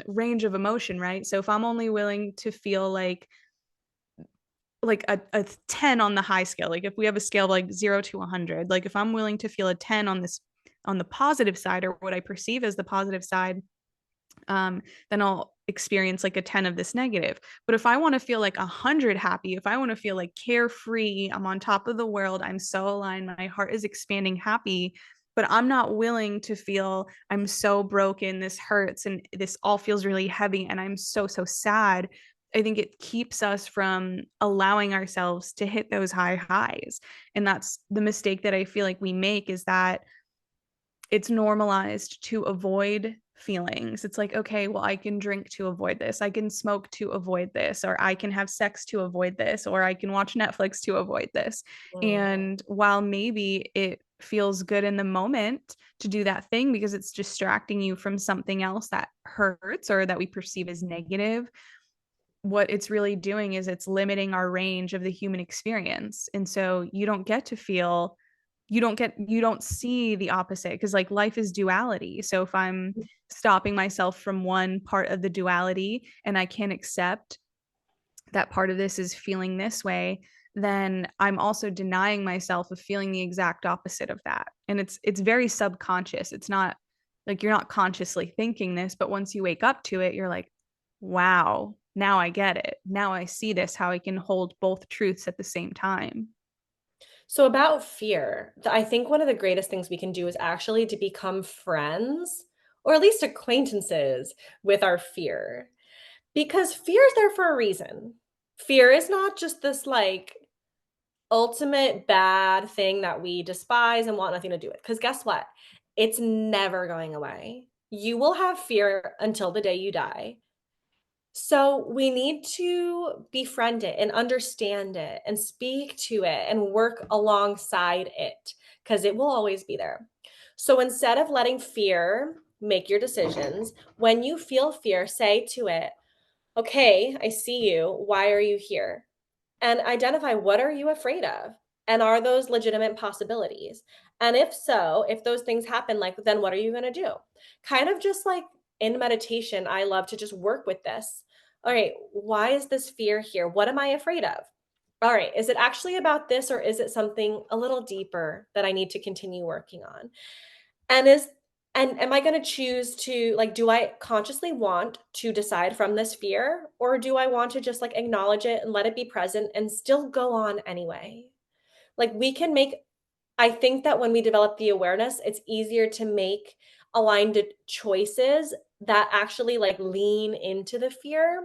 range of emotion, right? So if I'm only willing to feel like like a 10 on the high scale. Like if we have a scale of like 0 to 100, like if I'm willing to feel a 10 on this, on the positive side, or what I perceive as the positive side, then I'll experience like a 10 of this negative. But if I want to feel like 100 happy, if I want to feel like carefree, I'm on top of the world, I'm so aligned, my heart is expanding happy, but I'm not willing to feel I'm so broken, this hurts, and this all feels really heavy, and I'm so, so sad. I think it keeps us from allowing ourselves to hit those high highs. And that's the mistake that I feel like we make, is that it's normalized to avoid feelings. It's like, okay, well, I can drink to avoid this. I can smoke to avoid this, or I can have sex to avoid this, or I can watch Netflix to avoid this. Mhm. And while maybe it feels good in the moment to do that thing because it's distracting you from something else that hurts or that we perceive as negative, what it's really doing is it's limiting our range of the human experience. And so you don't get to feel, you don't see the opposite, because like life is duality. So if I'm stopping myself from one part of the duality and I can accept that part of this is feeling this way, then I'm also denying myself of feeling the exact opposite of that. And it's very subconscious. It's not like you're not consciously thinking this, but once you wake up to it, you're like, wow, now I get it. Now I see this, how I can hold both truths at the same time. So about fear, I think one of the greatest things we can do is actually to become friends or at least acquaintances with our fear. Because fear is there for a reason. Fear is not just this like ultimate bad thing that we despise and want nothing to do with. Because guess what? It's never going away. You will have fear until the day you die. So we need to befriend it and understand it and speak to it and work alongside it because it will always be there. So instead of letting fear make your decisions, when you feel fear, say to it, okay, I see you. Why are you here? And identify, what are you afraid of? And are those legitimate possibilities? And if so, if those things happen, like, then what are you going to do? Kind of just like in meditation, I love to just work with this. All right, why is this fear here? What am I afraid of? All right, is it actually about this, or is it something a little deeper that I need to continue working on? And is and am I gonna choose to like, do I consciously want to decide from this fear, or do I want to just like acknowledge it and let it be present and still go on anyway? Like we can make I think that when we develop the awareness, it's easier to make aligned choices that actually like lean into the fear.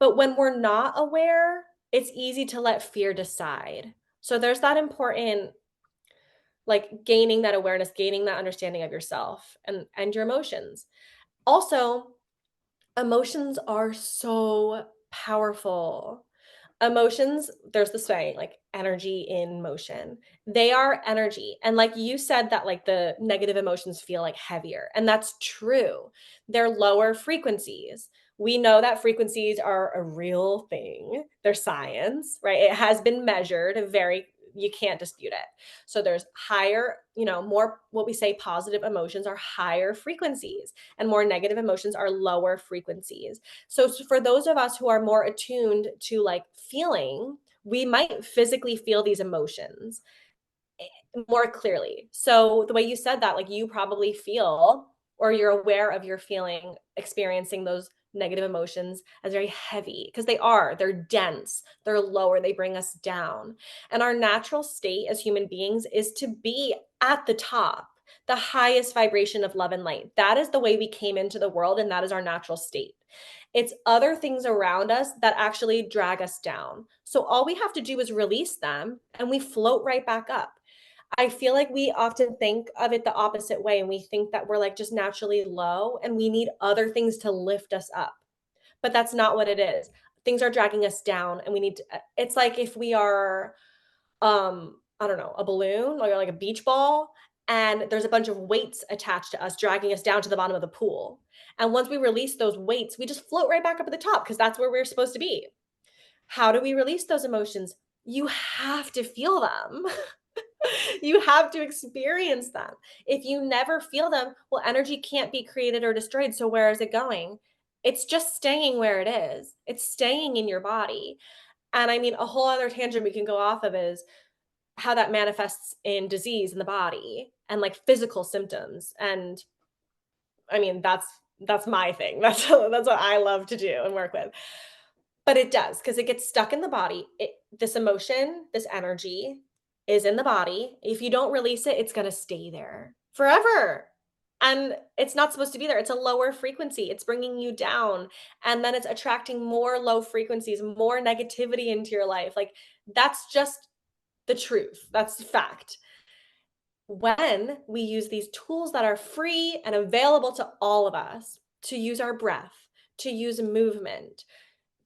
But when we're not aware, it's easy to let fear decide. So there's that important like gaining that awareness, gaining that understanding of yourself and your emotions. Also, emotions are so powerful. Emotions, there's the saying, like energy in motion. They are energy. And like you said, that like the negative emotions feel like heavier. And that's true. They're lower frequencies. We know that frequencies are a real thing. They're science, right? It has been measured very, you can't dispute it. So there's higher, more what we say positive emotions are higher frequencies, and more negative emotions are lower frequencies. So for those of us who are more attuned to like feeling, we might physically feel these emotions more clearly. So the way you said that, like you probably feel or you're aware of your feeling experiencing those negative emotions as very heavy because they're dense, they're lower, they bring us down. And our natural state as human beings is to be at the top, the highest vibration of love and light. That is the way we came into the world, and that is our natural state. It's other things around us that actually drag us down. So all we have to do is release them and we float right back up. I feel like we often think of it the opposite way, and we think that we're like just naturally low and we need other things to lift us up. But that's not what it is. Things are dragging us down and we need to it's like if we are I don't know, a balloon or like a beach ball, and there's a bunch of weights attached to us dragging us down to the bottom of the pool. And once we release those weights, we just float right back up at the top because that's where we're supposed to be. How do we release those emotions? You have to feel them. You have to experience them. If you never feel them, well, energy can't be created or destroyed. So where is it going? It's just staying where it is. It's staying in your body. And I mean, a whole other tangent we can go off of is how that manifests in disease in the body and like physical symptoms. And I mean, that's my thing. That's what I love to do and work with. But it does because it gets stuck in the body. This emotion, this energy is in the body. If you don't release it, it's gonna stay there forever. And it's not supposed to be there. It's a lower frequency. It's bringing you down, and then it's attracting more low frequencies, more negativity into your life. Like, that's just the truth. That's the fact. When we use these tools that are free and available to all of us, to use our breath, to use movement,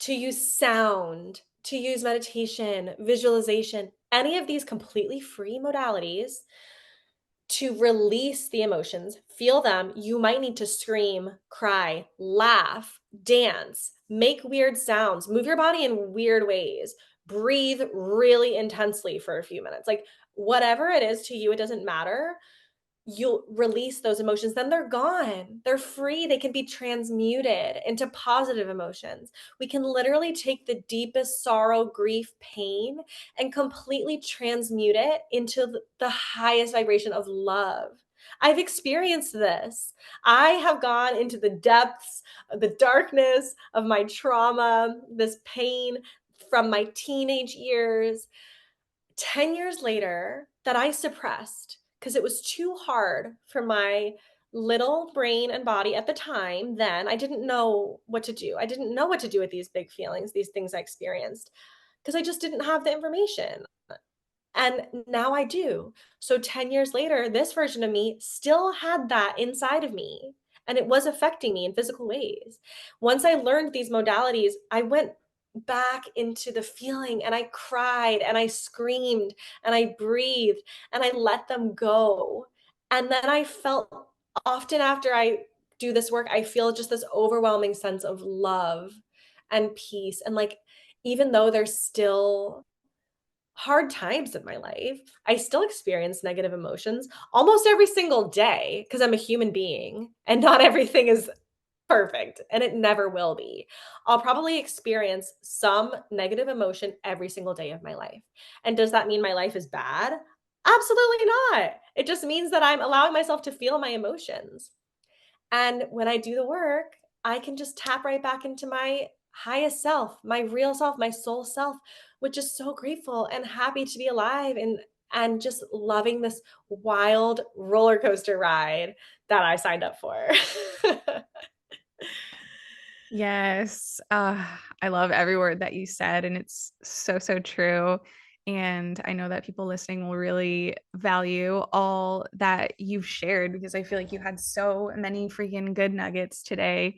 to use sound, to use meditation, visualization, any of these completely free modalities to release the emotions, feel them. You might need to scream, cry, laugh, dance, make weird sounds, move your body in weird ways, breathe really intensely for a few minutes. Like, whatever it is to you, it doesn't matter. You'll release those emotions, then they're gone. They're free. They can be transmuted into positive emotions. We can literally take the deepest sorrow, grief, pain, and completely transmute it into the highest vibration of love. I've experienced this. I have gone into the depths, the darkness of my trauma, this pain from my teenage years, 10 years later, that I suppressed because it was too hard for my little brain and body at the time. Then I didn't know what to do. I didn't know what to do with these big feelings, these things I experienced, because I just didn't have the information. And now I do. So 10 years later, this version of me still had that inside of me, and it was affecting me in physical ways. Once I learned these modalities, I went back into the feeling and I cried and I screamed and I breathed and I let them go. And then I felt, often after I do this work, I feel just this overwhelming sense of love and peace. And like, even though there's still hard times in my life, I still experience negative emotions almost every single day because I'm a human being and not everything is perfect, and it never will be. I'll probably experience some negative emotion every single day of my life. And does that mean my life is bad? Absolutely not. It just means that I'm allowing myself to feel my emotions. And when I do the work, I can just tap right back into my highest self, my real self, my soul self, which is so grateful and happy to be alive and just loving this wild roller coaster ride that I signed up for. Yes. I love every word that you said, and it's so, so true. And I know that people listening will really value all that you've shared because I feel like you had so many freaking good nuggets today.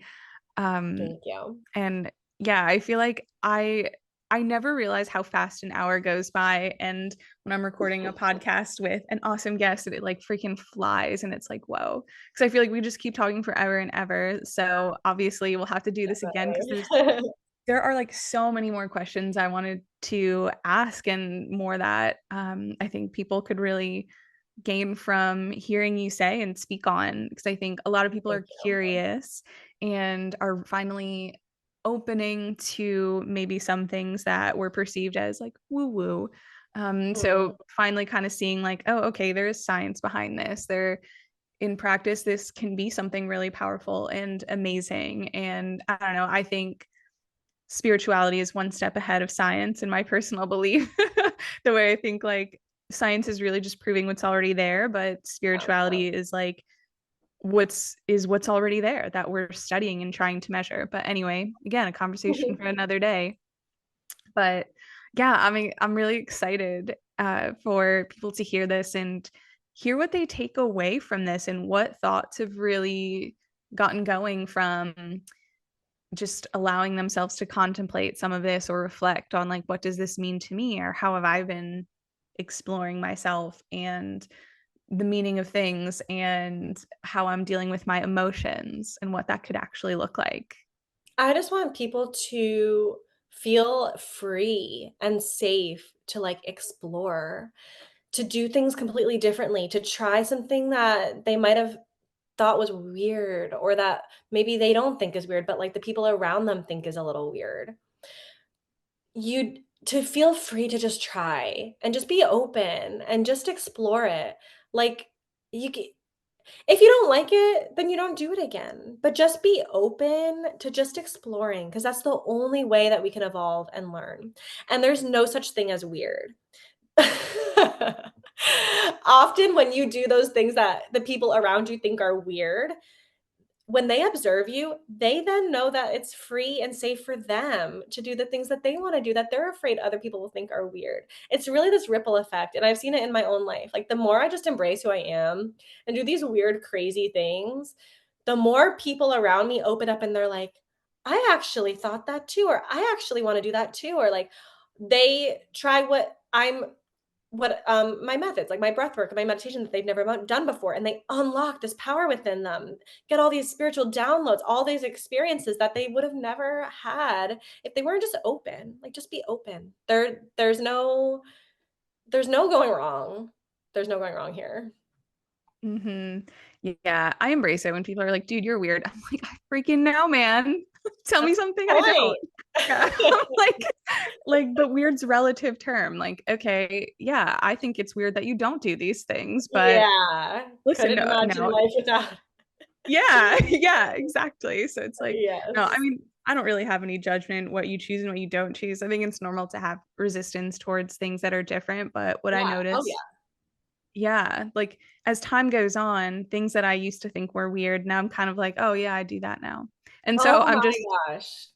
Um, Thank you. and yeah, I feel like I never realize how fast an hour goes by. And when I'm recording a podcast with an awesome guest, it like freaking flies and it's like, whoa. Because I feel like we just keep talking forever and ever. So obviously we'll have to do this again because Definitely. there are like so many more questions I wanted to ask and more that I think people could really gain from hearing you say and speak on because I think a lot of people Thank are you. curious and are finally opening to maybe some things that were perceived as like woo woo. Mm. So finally kind of seeing like, oh, okay, there is science behind this. There in practice, this can be something really powerful and amazing. And I don't know, I think spirituality is one step ahead of science in my personal belief. The way I think like science is really just proving what's already there, but spirituality is like what's already there that we're studying and trying to measure. But anyway, again, a conversation for another day. But yeah, I mean, I'm really excited for people to hear this and hear what they take away from this and what thoughts have really gotten going from just allowing themselves to contemplate some of this or reflect on like what does this mean to me or how have I been exploring myself and the meaning of things and how I'm dealing with my emotions and what that could actually look like. I just want people to feel free and safe to like explore, to do things completely differently, to try something that they might have thought was weird or that maybe they don't think is weird, but like the people around them think is a little weird. You to feel free to just try and just be open and just explore it. Like, you if you don't like it, then you don't do it again. But just be open to just exploring because that's the only way that we can evolve and learn. And there's no such thing as weird. Often, when you do those things that the people around you think are weird, when they observe you, they then know that it's free and safe for them to do the things that they want to do that they're afraid other people will think are weird. It's really this ripple effect. And I've seen it in my own life. Like the more I just embrace who I am and do these weird, crazy things, the more people around me open up and they're like, I actually thought that too, or I actually want to do that too, or like they try my methods, like my breath work and my meditation that they've never done before, and they unlock this power within them, get all these spiritual downloads, all these experiences that they would have never had if they weren't just open. Like, just be open. There's no going wrong. There's no going wrong here. Hmm. Yeah, I embrace it when people are like, dude, you're weird. I'm like, I freaking know, man. Tell me That's something the I don't. Yeah. point. I'm but weird's relative term. Like, okay, yeah, I think it's weird that you don't do these things, but Yeah, listen, couldn't no, imagine no, life without. yeah, yeah, exactly. So it's like, no, I Yes. mean, I don't really have any judgment what you choose and what you don't choose. I think it's normal to have resistance towards things that are different, but what I Yeah. Oh, notice, yeah. yeah, like as time goes on, things that I used to think were weird, now I'm kind of like, oh yeah, I do that now. And so Oh I'm my just, gosh.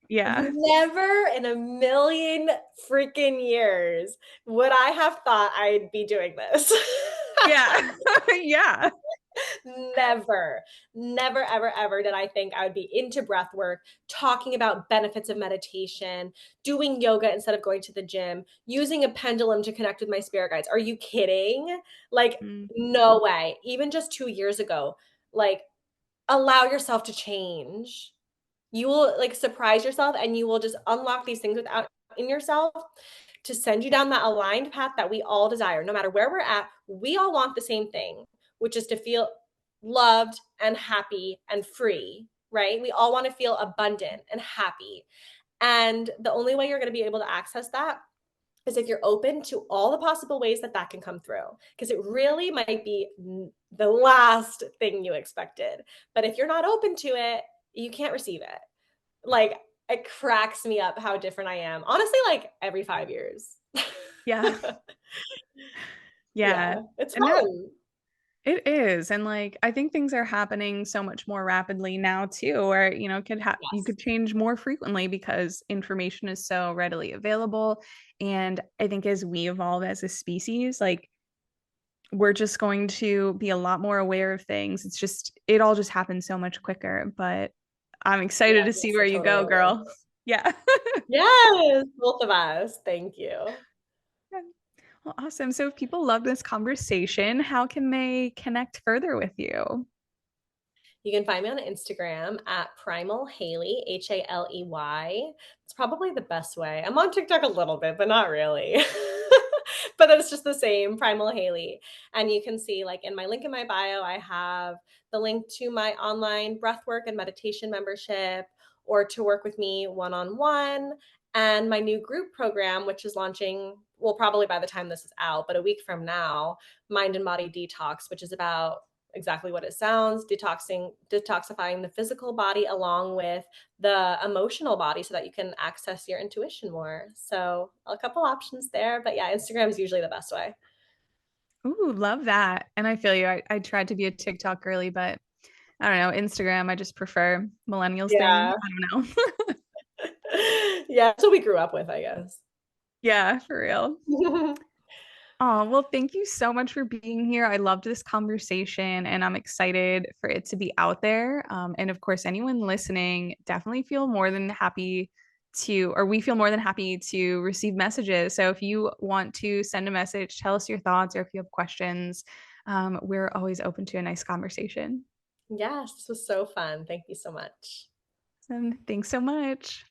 yeah, Never in a million freaking years would I have thought I'd be doing this. yeah, yeah. Never, never, ever, ever did I think I would be into breath work, talking about benefits of meditation, doing yoga instead of going to the gym, using a pendulum to connect with my spirit guides. Are you kidding? Like, Mm, no way. Even just 2 years ago, like, allow yourself to change. You will like surprise yourself and you will just unlock these things without in yourself to send you down that aligned path that we all desire. No matter where we're at, we all want the same thing, which is to feel loved and happy and free, right? We all want to feel abundant and happy. And the only way you're going to be able to access that is if you're open to all the possible ways that that can come through, because it really might be the last thing you expected. But if you're not open to it, you can't receive it. Like, it cracks me up how different I am. Honestly, like every 5 years. yeah, yeah. Yeah, it's And that fun. it is. And like I think things are happening so much more rapidly now too, where you Yes. could change more frequently because information is so readily available. And I think as we evolve as a species, like we're just going to be a lot more aware of things. It all just happens so much quicker. But I'm excited to Yes, see I where you totally go, agree. girl. Yeah. Yes, both of us. Thank you. Well, awesome. So if people love this conversation, how can they connect further with you? You can find me on Instagram at Primal Haley, Haley. It's probably the best way. I'm on TikTok a little bit, but not really. But it's just the same, Primal Haley. And you can see, like, in my link in my bio, I have the link to my online breathwork and meditation membership, or to work with me one on one, and my new group program, which is launching, well, probably by the time this is out, but a week from now, Mind and Body Detox, which is about exactly what it sounds, detoxifying the physical body along with the emotional body so that you can access your intuition more. So a couple options there, but yeah, Instagram is usually the best way. Ooh, love that. And I feel you. I tried to be a TikTok girly, but I don't know. Instagram, I just prefer millennials thing. Yeah. I don't know. Yeah, that's what we grew up with, I guess. Yeah, for real. Oh, well, thank you so much for being here. I loved this conversation and I'm excited for it to be out there. And of course, anyone listening, definitely feel more than happy or we feel more than happy to receive messages. So if you want to send a message, tell us your thoughts, or if you have questions, we're always open to a nice conversation. Yes, this was so fun. Thank you so much. And thanks so much.